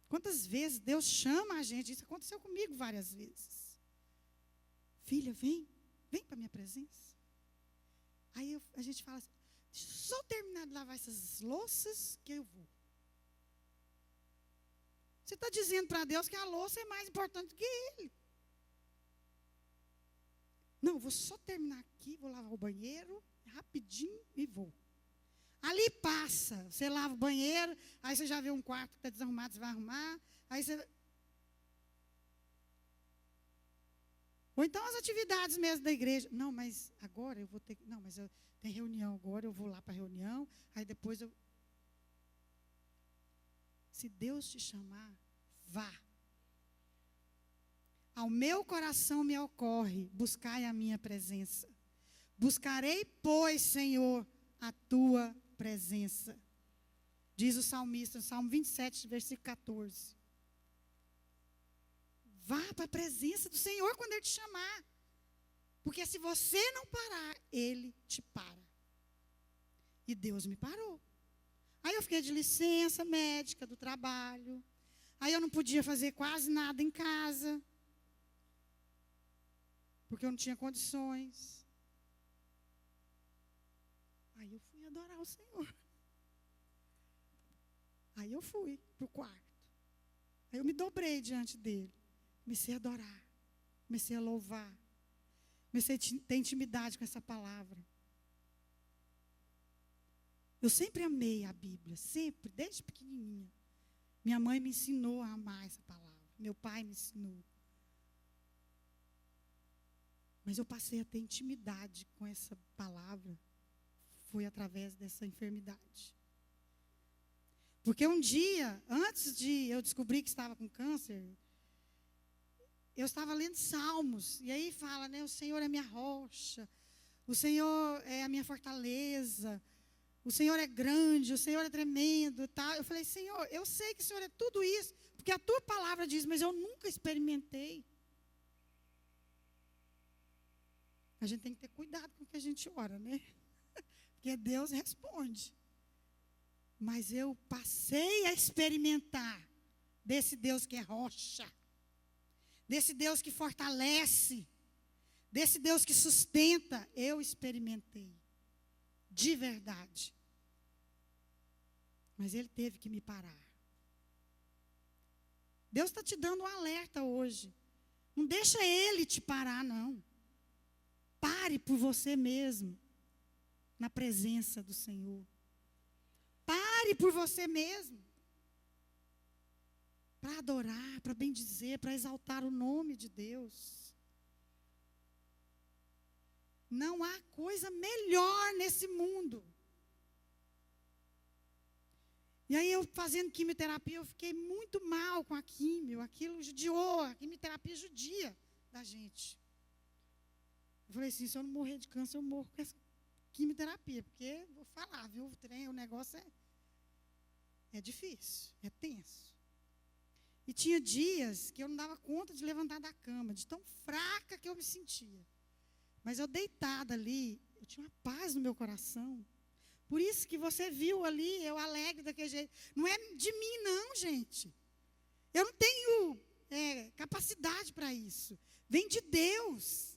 Quantas vezes Deus chama a gente, isso aconteceu comigo várias vezes. Filha, vem para a minha presença. Aí a gente fala assim, deixa eu só terminar de lavar essas louças que eu vou. Você está dizendo para Deus que a louça é mais importante do que Ele. Não, vou só terminar aqui, vou lavar o banheiro, rapidinho e vou. Ali passa, você lava o banheiro, aí você já vê um quarto que está desarrumado, você vai arrumar, aí você... Ou então as atividades mesmo da igreja. Não, mas agora eu vou ter... Não, mas tem reunião agora, eu vou lá para a reunião, aí depois eu... Se Deus te chamar, vá. Ao meu coração me ocorre, buscai a minha presença. Buscarei, pois, Senhor, a tua presença. Diz o salmista, Salmo 27, versículo 14. Vá para a presença do Senhor quando Ele te chamar. Porque se você não parar, Ele te para. E Deus me parou. Aí eu fiquei de licença médica do trabalho. Aí eu não podia fazer quase nada em casa. Porque eu não tinha condições. Aí eu fui adorar o Senhor. Aí eu fui para o quarto. Aí eu me dobrei diante dele. Comecei a adorar. Comecei a louvar. Comecei a ter intimidade com essa palavra. Eu sempre amei a Bíblia. Sempre, desde pequenininha. Minha mãe me ensinou a amar essa palavra. Meu pai me ensinou. Mas eu passei a ter intimidade com essa palavra. Foi através dessa enfermidade. Porque um dia, antes de eu descobrir que estava com câncer, eu estava lendo Salmos. E aí fala, né? O Senhor é minha rocha. O Senhor é a minha fortaleza. O Senhor é grande, o Senhor é tremendo. Tá? Eu falei, Senhor, eu sei que o Senhor é tudo isso. Porque a tua palavra diz, mas eu nunca experimentei. A gente tem que ter cuidado com o que a gente ora, né? Porque Deus responde. Mas eu passei a experimentar desse Deus que é rocha, desse Deus que fortalece, desse Deus que sustenta. Eu experimentei, de verdade. Mas Ele teve que me parar. Deus está te dando um alerta hoje. Não deixa Ele te parar, não. Pare por você mesmo, na presença do Senhor. Pare por você mesmo. Para adorar, para bendizer, para exaltar o nome de Deus. Não há coisa melhor nesse mundo. E aí eu fazendo quimioterapia, eu fiquei muito mal com a quimio. Aquilo judiou, a quimioterapia judia da gente. Eu falei assim, se eu não morrer de câncer, eu morro com essa quimioterapia. Porque, vou falar, viu, o negócio é difícil, é tenso. E tinha dias que eu não dava conta de levantar da cama, de tão fraca que eu me sentia. Mas eu deitada ali, eu tinha uma paz no meu coração. Por isso que você viu ali, eu alegre daquele jeito. Não é de mim não, gente. Eu não tenho capacidade para isso. Vem de Deus.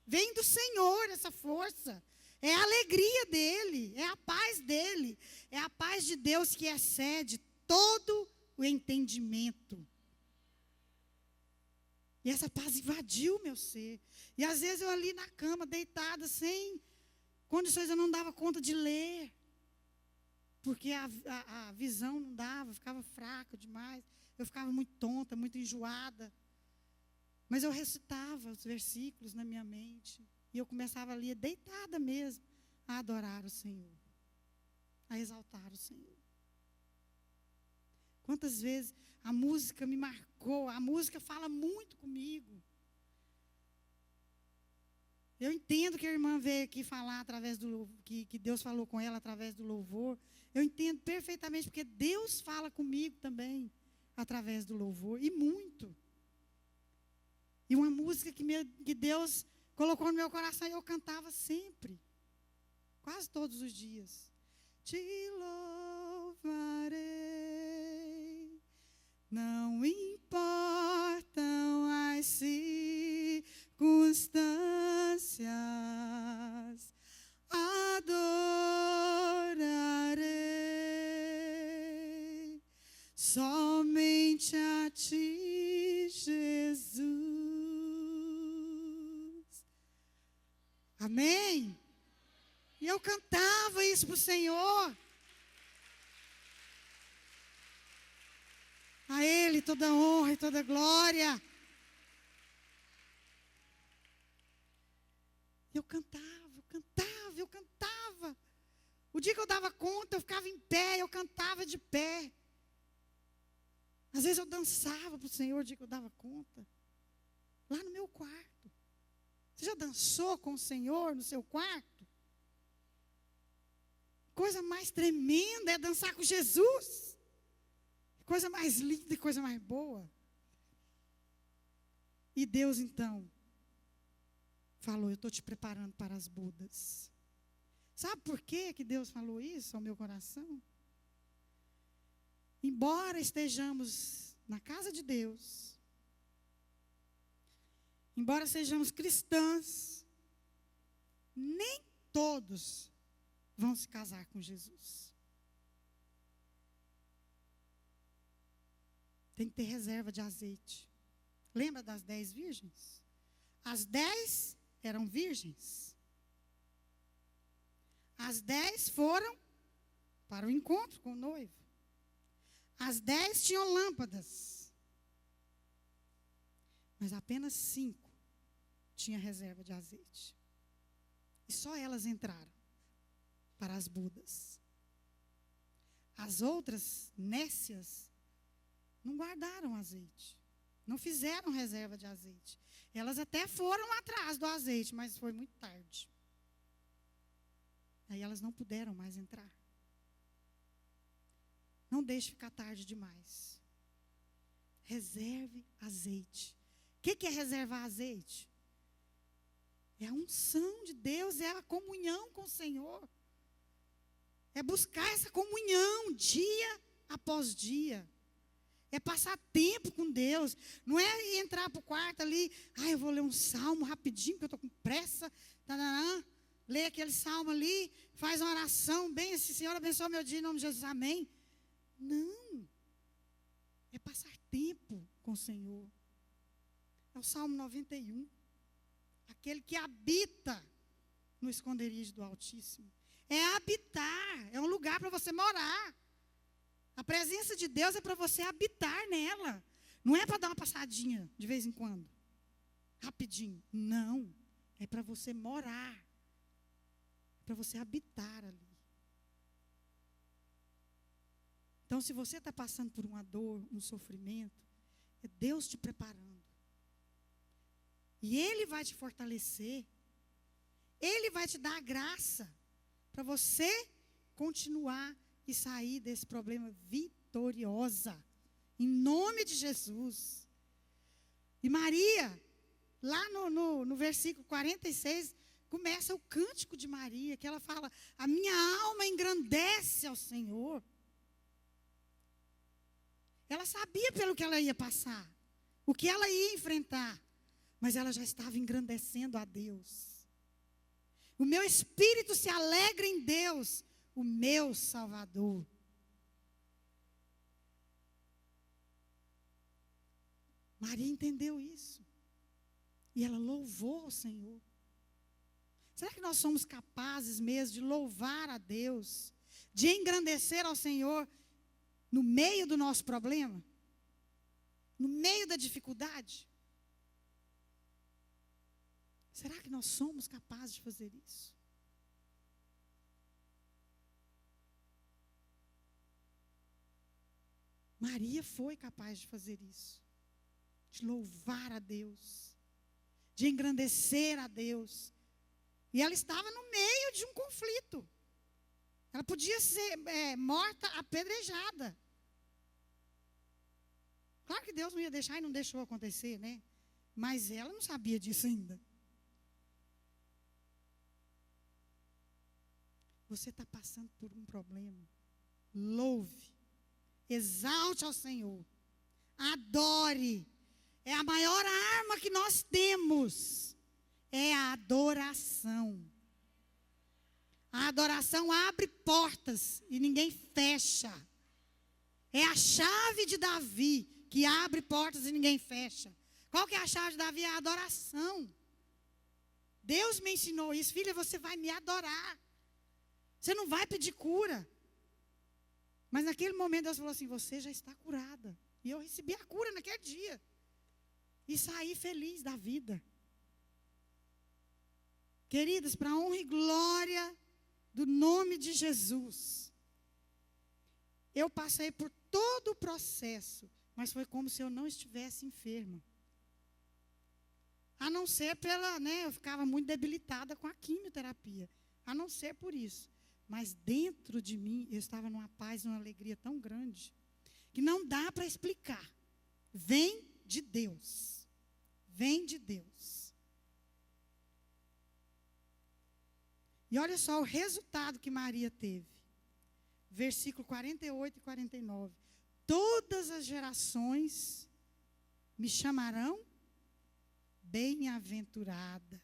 Vem do Senhor essa força. É a alegria dEle, é a paz dEle. É a paz de Deus que excede todo o entendimento. E essa paz invadiu o meu ser. E às vezes eu ali na cama, deitada, sem condições, eu não dava conta de ler. Porque a visão não dava, ficava fraca demais. Eu ficava muito tonta, muito enjoada. Mas eu recitava os versículos na minha mente. E eu começava ali, deitada mesmo, a adorar o Senhor. A exaltar o Senhor. Quantas vezes a música me marcou, a música fala muito comigo. Eu entendo que a irmã veio aqui falar através do que Deus falou com ela através do louvor. Eu entendo perfeitamente, porque Deus fala comigo também através do louvor, e muito. E uma música que Deus colocou no meu coração e eu cantava sempre. Quase todos os dias. Te louvarei, não importam as circunstâncias, adorarei Amém? E eu cantava isso para o Senhor. A Ele toda honra e toda glória. Eu cantava, eu cantava, eu cantava. O dia que eu dava conta, eu ficava em pé, eu cantava de pé. Às vezes eu dançava para o Senhor o dia que eu dava conta. Lá no meu quarto. Você já dançou com o Senhor no seu quarto? Coisa mais tremenda é dançar com Jesus. Coisa mais linda e coisa mais boa. E Deus então falou, eu estou te preparando para as bodas. Sabe por que Deus falou isso ao meu coração? Embora estejamos na casa de Deus, embora sejamos cristãs, nem todos vão se casar com Jesus. Tem que ter reserva de azeite. Lembra das 10 virgens? As 10 eram virgens. As 10 foram para o encontro com o noivo. As 10 tinham lâmpadas. Mas apenas 5 tinham reserva de azeite. E só elas entraram para as bodas. As outras nécias não guardaram azeite. Não fizeram reserva de azeite. Elas até foram atrás do azeite, mas foi muito tarde. Aí elas não puderam mais entrar. Não deixe ficar tarde demais. Reserve azeite. O que é reservar azeite? É a unção de Deus, é a comunhão com o Senhor. É buscar essa comunhão dia após dia. É passar tempo com Deus. Não é entrar para o quarto ali, eu vou ler um salmo rapidinho, porque eu estou com pressa. Lê aquele salmo ali, faz uma oração, bem, esse Senhor abençoe meu dia em nome de Jesus, amém. Não. É passar tempo com o Senhor. É o Salmo 91. Aquele que habita no esconderijo do Altíssimo. É habitar, é um lugar para você morar. A presença de Deus é para você habitar nela. Não é para dar uma passadinha de vez em quando. Rapidinho. Não. É para você morar. É para você habitar ali. Então, se você está passando por uma dor, um sofrimento, é Deus te preparando. E Ele vai te fortalecer. Ele vai te dar a graça para você continuar e sair desse problema vitoriosa. Em nome de Jesus. E Maria, lá no versículo 46, começa o cântico de Maria, que ela fala, a minha alma engrandece ao Senhor. Ela sabia pelo que ela ia passar, o que ela ia enfrentar, mas ela já estava engrandecendo a Deus. O meu espírito se alegra em Deus, o meu Salvador. Maria entendeu isso. E ela louvou o Senhor. Será que nós somos capazes mesmo de louvar a Deus, de engrandecer ao Senhor no meio do nosso problema? No meio da dificuldade? Será que nós somos capazes de fazer isso? Maria foi capaz de fazer isso. De louvar a Deus. De engrandecer a Deus. E ela estava no meio de um conflito. Ela podia ser morta apedrejada. Claro que Deus não ia deixar e não deixou acontecer, né? Mas ela não sabia disso ainda. Você está passando por um problema. Louve. Exalte ao Senhor. Adore. É a maior arma que nós temos. É a adoração. A adoração abre portas e ninguém fecha. É a chave de Davi que abre portas e ninguém fecha. Qual que é a chave de Davi? É a adoração. Deus me ensinou isso. Filha, você vai me adorar. Você não vai pedir cura. Mas naquele momento Deus falou assim, você já está curada. E eu recebi a cura naquele dia. E saí feliz da vida. Queridas, para a honra e glória do nome de Jesus. Eu passei por todo o processo, mas foi como se eu não estivesse enferma. A não ser eu ficava muito debilitada com a quimioterapia. A não ser por isso. Mas dentro de mim, eu estava numa paz, numa alegria tão grande, que não dá para explicar. Vem de Deus. Vem de Deus. E olha só o resultado que Maria teve. Versículo 48 e 49. Todas as gerações me chamarão bem-aventurada,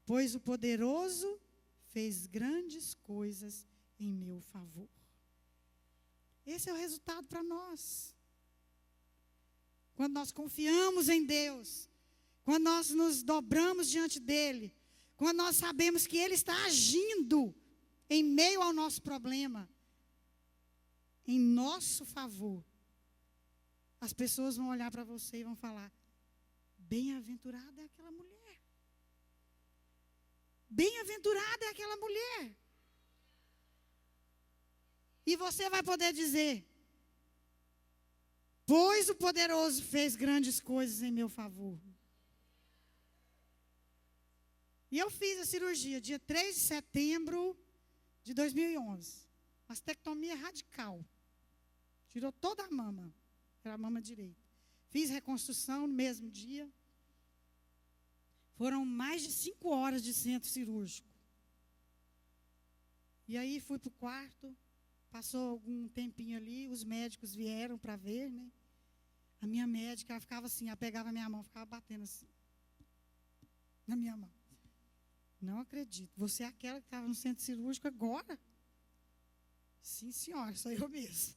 pois o poderoso fez grandes coisas em meu favor. Esse é o resultado para nós. Quando nós confiamos em Deus, quando nós nos dobramos diante dEle, quando nós sabemos que Ele está agindo em meio ao nosso problema, em nosso favor, as pessoas vão olhar para você e vão falar, bem-aventurada é aquela mulher. Bem-aventurada é aquela mulher. E você vai poder dizer, pois o poderoso fez grandes coisas em meu favor. E eu fiz a cirurgia dia 3 de setembro de 2011. Mastectomia radical. Tirou toda a mama. Era a mama direita. Fiz reconstrução no mesmo dia. Foram mais de 5 horas de centro cirúrgico. E aí fui para o quarto. Passou algum tempinho ali. Os médicos vieram para ver, né? A minha médica, ela ficava assim, ela pegava a minha mão, ficava batendo assim. Na minha mão. Não acredito. Você é aquela que estava no centro cirúrgico agora? Sim, senhora, sou eu mesmo.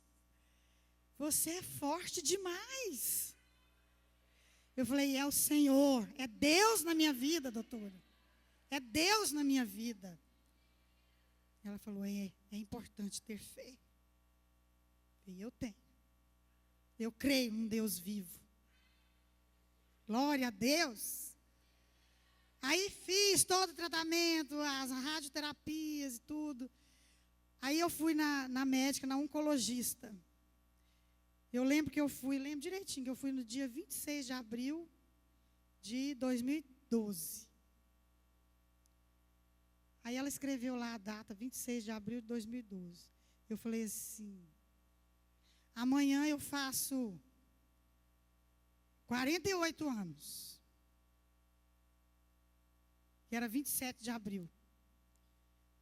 Você é forte demais. Eu falei, é o Senhor, é Deus na minha vida, doutora. É Deus na minha vida. Ela falou, é importante ter fé. E eu tenho. Eu creio num Deus vivo. Glória a Deus. Aí fiz todo o tratamento, as radioterapias e tudo. Aí eu fui na médica, na oncologista. Eu lembro lembro direitinho, que eu fui no dia 26 de abril de 2012. Aí ela escreveu lá a data, 26 de abril de 2012. Eu falei assim, amanhã eu faço 48 anos. Que era 27 de abril.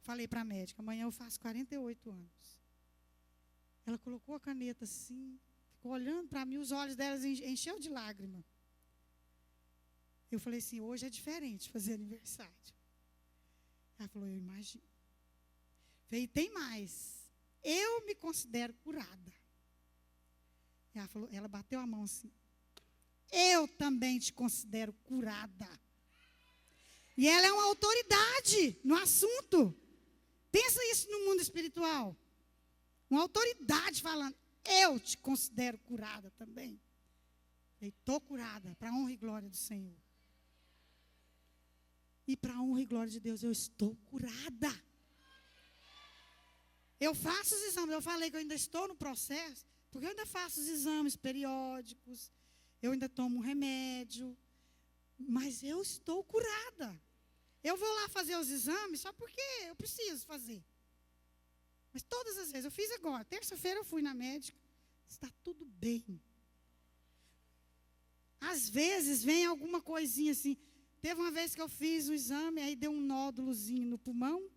Falei para a médica, amanhã eu faço 48 anos. Ela colocou a caneta assim, ficou olhando para mim, os olhos delas encheu de lágrima. Eu falei assim, hoje é diferente fazer aniversário. Ela falou, eu imagino. Falei, tem mais. Eu me considero curada. Ela falou, ela bateu a mão assim. Eu também te considero curada. E ela é uma autoridade no assunto. Pensa isso no mundo espiritual. Uma autoridade falando, eu te considero curada também. Eu estou curada, para a honra e glória do Senhor. E para a honra e glória de Deus, eu estou curada. Eu faço os exames, eu falei que eu ainda estou no processo, porque eu ainda faço os exames periódicos, eu ainda tomo um remédio, mas eu estou curada. Eu vou lá fazer os exames só porque eu preciso fazer. Mas todas as vezes, eu fiz agora, terça-feira eu fui na médica, está tudo bem. Às vezes vem alguma coisinha assim. Teve uma vez que eu fiz o exame, aí deu um nódulozinho no pulmão,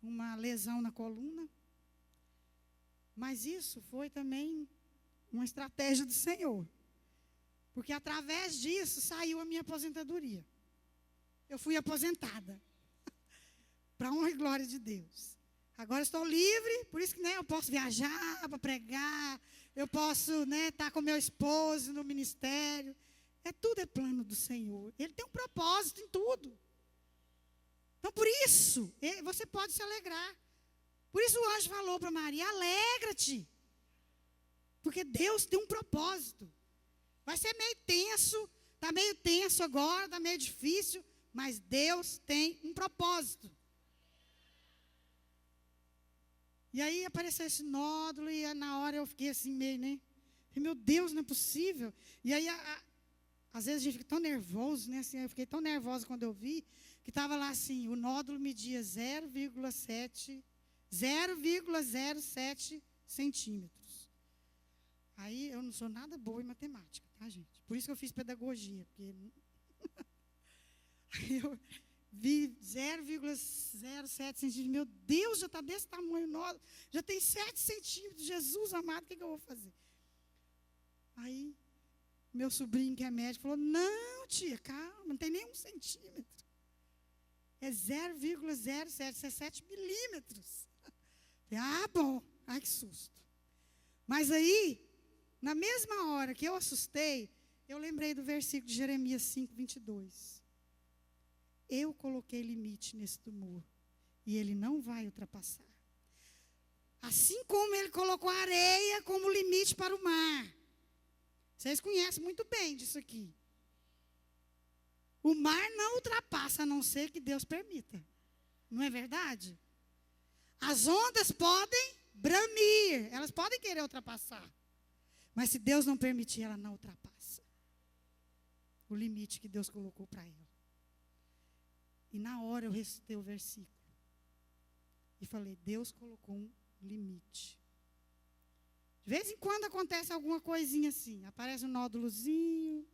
uma lesão na coluna. Mas isso foi também uma estratégia do Senhor. Porque através disso saiu a minha aposentadoria. Eu fui aposentada. Para a honra e glória de Deus. Agora estou livre, por isso que eu posso viajar para pregar, eu posso estar com meu esposo no ministério. Tudo é plano do Senhor. Ele tem um propósito em tudo. Então, por isso, você pode se alegrar. Por isso o anjo falou para Maria, alegra-te. Porque Deus tem um propósito. Vai ser meio tenso, está meio tenso agora, está meio difícil, mas Deus tem um propósito. E aí apareceu esse nódulo e na hora eu fiquei assim meio, né? Meu Deus, não é possível. E aí, às vezes a gente fica tão nervoso, né? Assim, eu fiquei tão nervosa quando eu vi, que estava lá assim, o nódulo media 0,07 centímetros. Aí eu não sou nada boa em matemática, tá, gente? Por isso que eu fiz pedagogia, porque aí eu vi 0,07 centímetros. Meu Deus, já está desse tamanho o nódulo, já tem 7 centímetros. Jesus amado, o que eu vou fazer? Aí, meu sobrinho, que é médico, falou, não, tia, calma, não tem nem 1 centímetro. É 0,07, é 7 milímetros. Falei, bom, ai que susto. Mas aí, na mesma hora que eu assustei, eu lembrei do versículo de Jeremias 5, 22. Eu coloquei limite nesse tumor, e ele não vai ultrapassar. Assim como ele colocou a areia como limite para o mar. Vocês conhecem muito bem disso aqui. O mar não ultrapassa, a não ser que Deus permita. Não é verdade? As ondas podem bramir, elas podem querer ultrapassar. Mas se Deus não permitir, ela não ultrapassa o limite que Deus colocou para ela. E na hora eu recitei o versículo. E falei, Deus colocou um limite. De vez em quando acontece alguma coisinha assim. Aparece um nódulozinho.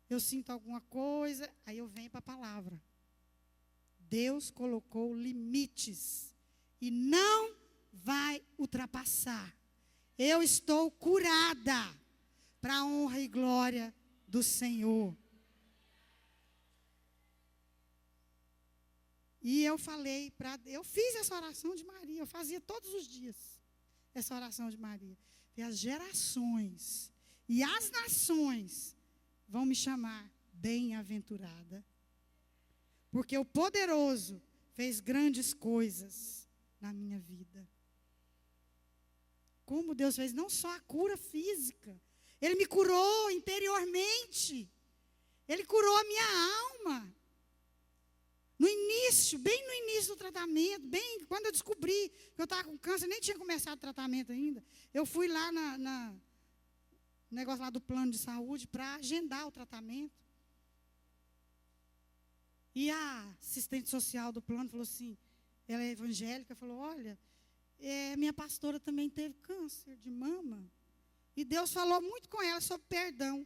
Eu sinto alguma coisa. Aí eu venho para a palavra. Deus colocou limites. E não vai ultrapassar. Eu estou curada para a honra e glória do Senhor. E eu falei, eu fiz essa oração de Maria, eu fazia todos os dias essa oração de Maria. E as gerações e as nações vão me chamar bem-aventurada. Porque o poderoso fez grandes coisas na minha vida. Como Deus fez, não só a cura física, Ele me curou interiormente. Ele curou a minha alma. No início, bem no início do tratamento, bem quando eu descobri que eu estava com câncer, nem tinha começado o tratamento ainda. Eu fui lá no negócio lá do plano de saúde para agendar o tratamento. E a assistente social do plano falou assim, ela é evangélica, falou, olha, minha pastora também teve câncer de mama. E Deus falou muito com ela sobre perdão.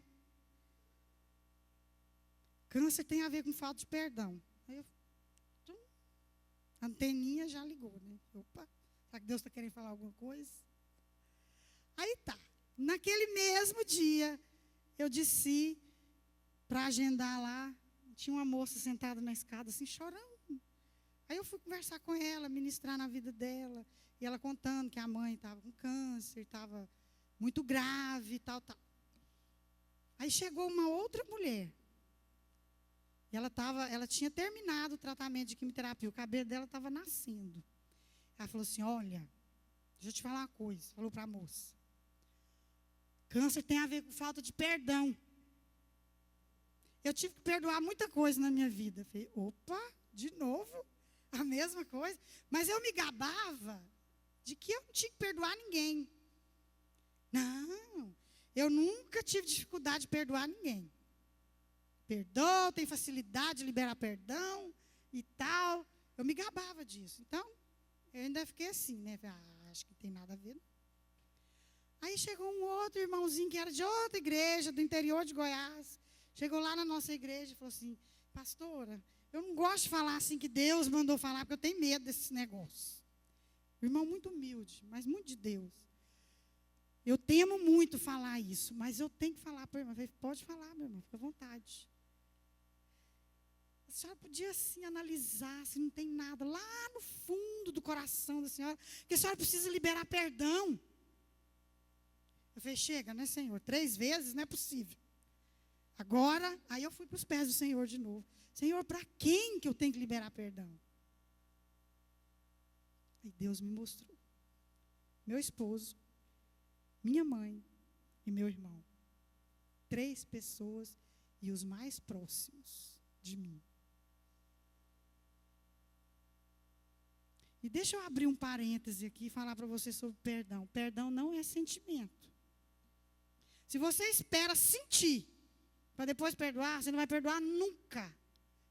Câncer tem a ver com falta de perdão. Aí a anteninha já ligou, né? Opa, será que Deus está querendo falar alguma coisa? Aí tá. Naquele mesmo dia, eu desci para agendar lá. Tinha uma moça sentada na escada, assim, chorando. Aí eu fui conversar com ela, ministrar na vida dela. E ela contando que a mãe estava com câncer, estava muito grave e tal, tal. Aí chegou uma outra mulher. E ela tinha terminado o tratamento de quimioterapia, o cabelo dela estava nascendo. Ela falou assim, olha, deixa eu te falar uma coisa. Falou para a moça. Câncer tem a ver com falta de perdão. Eu tive que perdoar muita coisa na minha vida. Falei, opa, de novo, a mesma coisa. Mas eu me gabava de que eu não tinha que perdoar ninguém. Não, eu nunca tive dificuldade de perdoar ninguém. Perdoo, tenho facilidade de liberar perdão e tal. Eu me gabava disso. Então, eu ainda fiquei assim, né? Acho que não tem nada a ver. Aí chegou um outro irmãozinho que era de outra igreja, do interior de Goiás. Chegou lá na nossa igreja e falou assim, pastora, eu não gosto de falar assim que Deus mandou falar, porque eu tenho medo desses negócios. Irmão muito humilde, mas muito de Deus. Eu temo muito falar isso, mas eu tenho que falar para o irmão. Pode falar, meu irmão, fica à vontade. A senhora podia, assim, analisar se não tem nada lá no fundo do coração da senhora, que a senhora precisa liberar perdão. Eu falei, chega, né, Senhor? 3 vezes não é possível. Agora, aí eu fui para os pés do Senhor de novo. Senhor, para quem que eu tenho que liberar perdão? Aí Deus me mostrou. Meu esposo, minha mãe e meu irmão. 3 pessoas e os mais próximos de mim. E deixa eu abrir um parêntese aqui e falar para você sobre perdão. Perdão não é sentimento. Se você espera sentir para depois perdoar, você não vai perdoar nunca.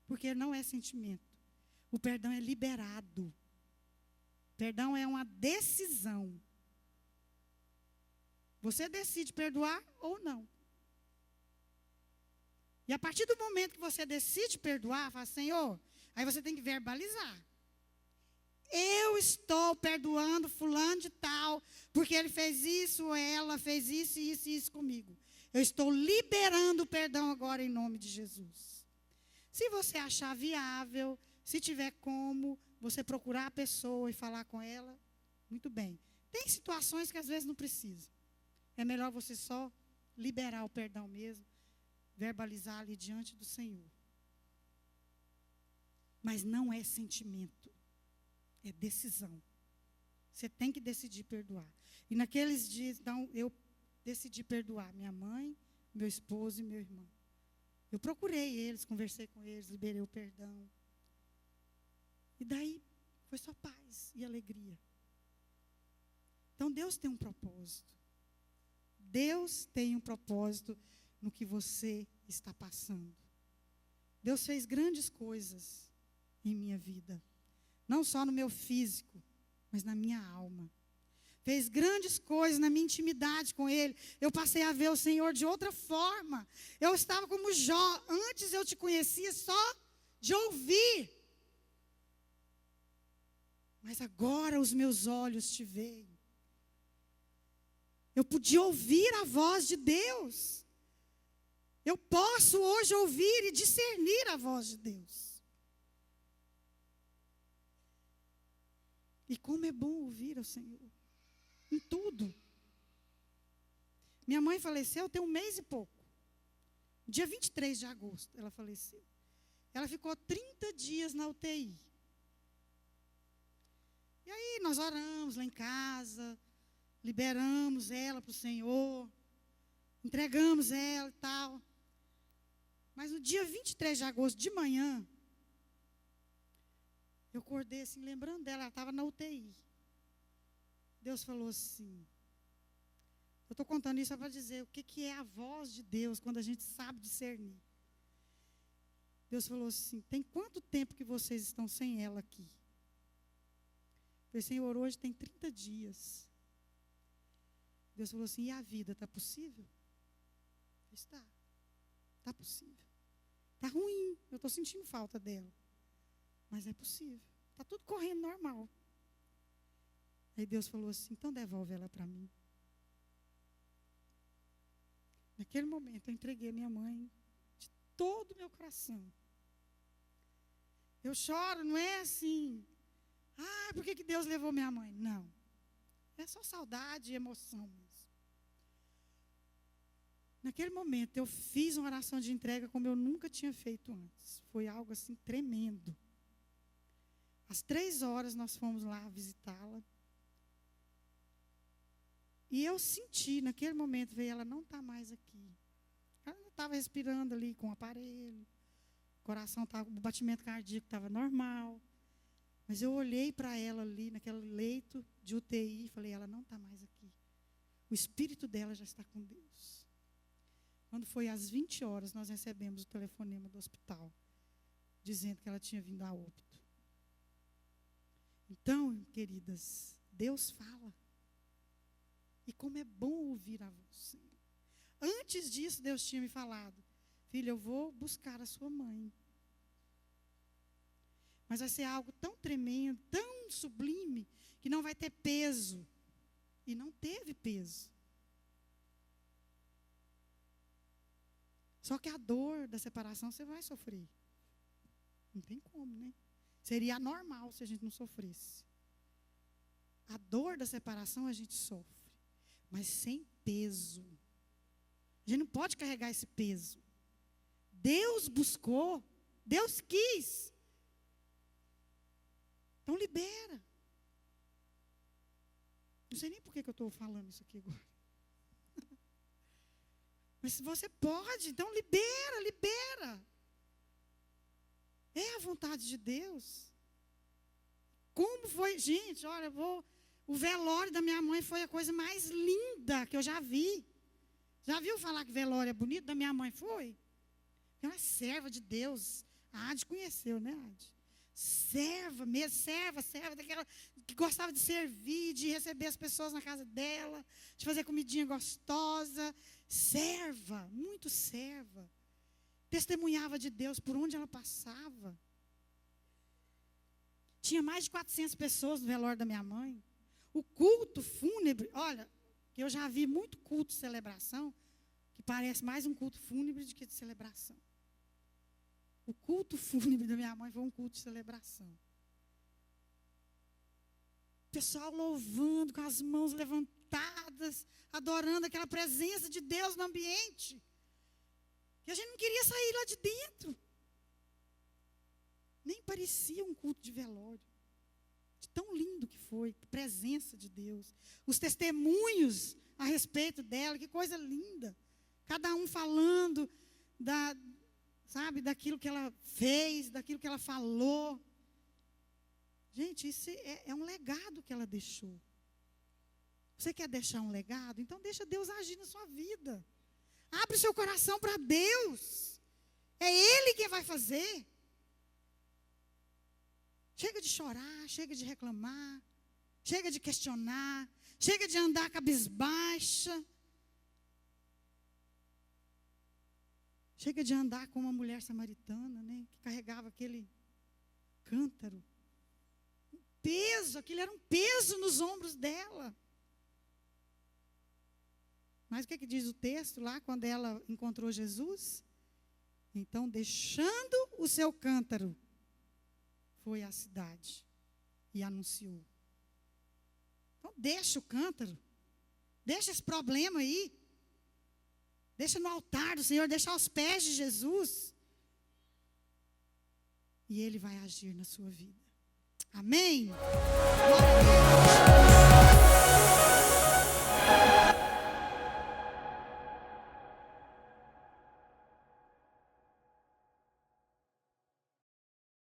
Porque não é sentimento. O perdão é liberado. Perdão é uma decisão. Você decide perdoar ou não. E a partir do momento que você decide perdoar, fala, Senhor, aí você tem que verbalizar. Eu estou perdoando fulano de tal, porque ele fez isso, ou ela fez isso, isso e isso comigo. Eu estou liberando o perdão agora em nome de Jesus. Se você achar viável, se tiver como, você procurar a pessoa e falar com ela, muito bem. Tem situações que às vezes não precisa. É melhor você só liberar o perdão mesmo, verbalizar ali diante do Senhor. Mas não é sentimento, é decisão. Você tem que decidir perdoar. E naqueles dias, então, eu decidi perdoar minha mãe, meu esposo e meu irmão. Eu procurei eles, conversei com eles, liberei o perdão. E daí foi só paz e alegria. Então Deus tem um propósito. Deus tem um propósito no que você está passando. Deus fez grandes coisas em minha vida. Não só no meu físico, mas na minha alma. Fez grandes coisas na minha intimidade com Ele. Eu passei a ver o Senhor de outra forma. Eu estava como Jó. Antes eu te conhecia só de ouvir. Mas agora os meus olhos te veem. Eu podia ouvir a voz de Deus. Eu posso hoje ouvir e discernir a voz de Deus. E como é bom ouvir ao Senhor. Em tudo. Minha mãe faleceu tem 1 mês e pouco. Dia 23 de agosto ela faleceu. Ela ficou 30 dias na UTI. E aí nós oramos lá em casa, liberamos ela para o Senhor, entregamos ela e tal. Mas no dia 23 de agosto, de manhã, eu acordei assim, lembrando dela, ela estava na UTI. Deus falou assim, eu estou contando isso só para dizer o que é a voz de Deus, quando a gente sabe discernir. Deus falou assim, tem quanto tempo que vocês estão sem ela aqui? Eu falei, Senhor, hoje tem 30 dias. Deus falou assim, e a vida, está possível? Eu falei, está possível. Está ruim, eu estou sentindo falta dela. Mas é possível, está tudo correndo normal. Aí Deus falou assim, então devolve ela para mim. Naquele momento eu entreguei a minha mãe de todo o meu coração. Eu choro, não é assim, por que Deus levou minha mãe? Não, é só saudade e emoção mesmo. Naquele momento eu fiz uma oração de entrega como eu nunca tinha feito antes. Foi algo assim tremendo. Às 3 horas nós fomos lá visitá-la. E eu senti, naquele momento, veio, ela não está mais aqui. Ela não estava respirando ali com o aparelho. O batimento cardíaco estava normal. Mas eu olhei para ela ali, naquele leito de UTI, e falei, ela não está mais aqui. O espírito dela já está com Deus. Quando foi às 20 horas, nós recebemos o telefonema do hospital, dizendo que ela tinha vindo a óbito. Então, queridas, Deus fala. E como é bom ouvir a voz do Senhor. Antes disso, Deus tinha me falado, filha, eu vou buscar a sua mãe. Mas vai ser algo tão tremendo, tão sublime, que não vai ter peso. E não teve peso. Só que a dor da separação você vai sofrer. Não tem como, né? Seria anormal se a gente não sofresse. A dor da separação a gente sofre. Mas sem peso. A gente não pode carregar esse peso. Deus buscou, Deus quis. Então libera. Não sei nem por que eu estou falando isso aqui agora. Mas se você pode, então libera. É a vontade de Deus. Como foi, gente, olha, o velório da minha mãe foi a coisa mais linda que eu já vi. Já viu falar que velório é bonito? Da minha mãe foi? Ela é serva de Deus. A Ade conheceu, né, Ade? Serva mesmo, serva, daquela que gostava de servir, de receber as pessoas na casa dela, de fazer comidinha gostosa. Serva, muito serva. Testemunhava de Deus por onde ela passava. Tinha mais de 400 pessoas no velório da minha mãe. O culto fúnebre, olha, eu já vi muito culto de celebração, que parece mais um culto fúnebre do que de celebração. O culto fúnebre da minha mãe foi um culto de celebração. O pessoal louvando, com as mãos levantadas, adorando aquela presença de Deus no ambiente. E a gente não queria sair lá de dentro. Nem parecia um culto de velório. De tão lindo que foi, a presença de Deus. Os testemunhos a respeito dela, que coisa linda. Cada um falando daquilo que ela fez, daquilo que ela falou. Gente, isso é um legado que ela deixou. Você quer deixar um legado? Então deixa Deus agir na sua vida. Abre o seu coração para Deus. É Ele quem vai fazer. Chega de chorar, chega de reclamar, chega de questionar, chega de andar cabisbaixa. Chega de andar como uma mulher samaritana, né, que carregava aquele cântaro. Um peso, aquilo era um peso nos ombros dela. Mas o que diz o texto lá, quando ela encontrou Jesus? Então, deixando o seu cântaro, foi à cidade e anunciou. Então, deixa o cântaro, deixa esse problema aí, deixa no altar do Senhor, deixa aos pés de Jesus, e Ele vai agir na sua vida. Amém? Glória a Deus.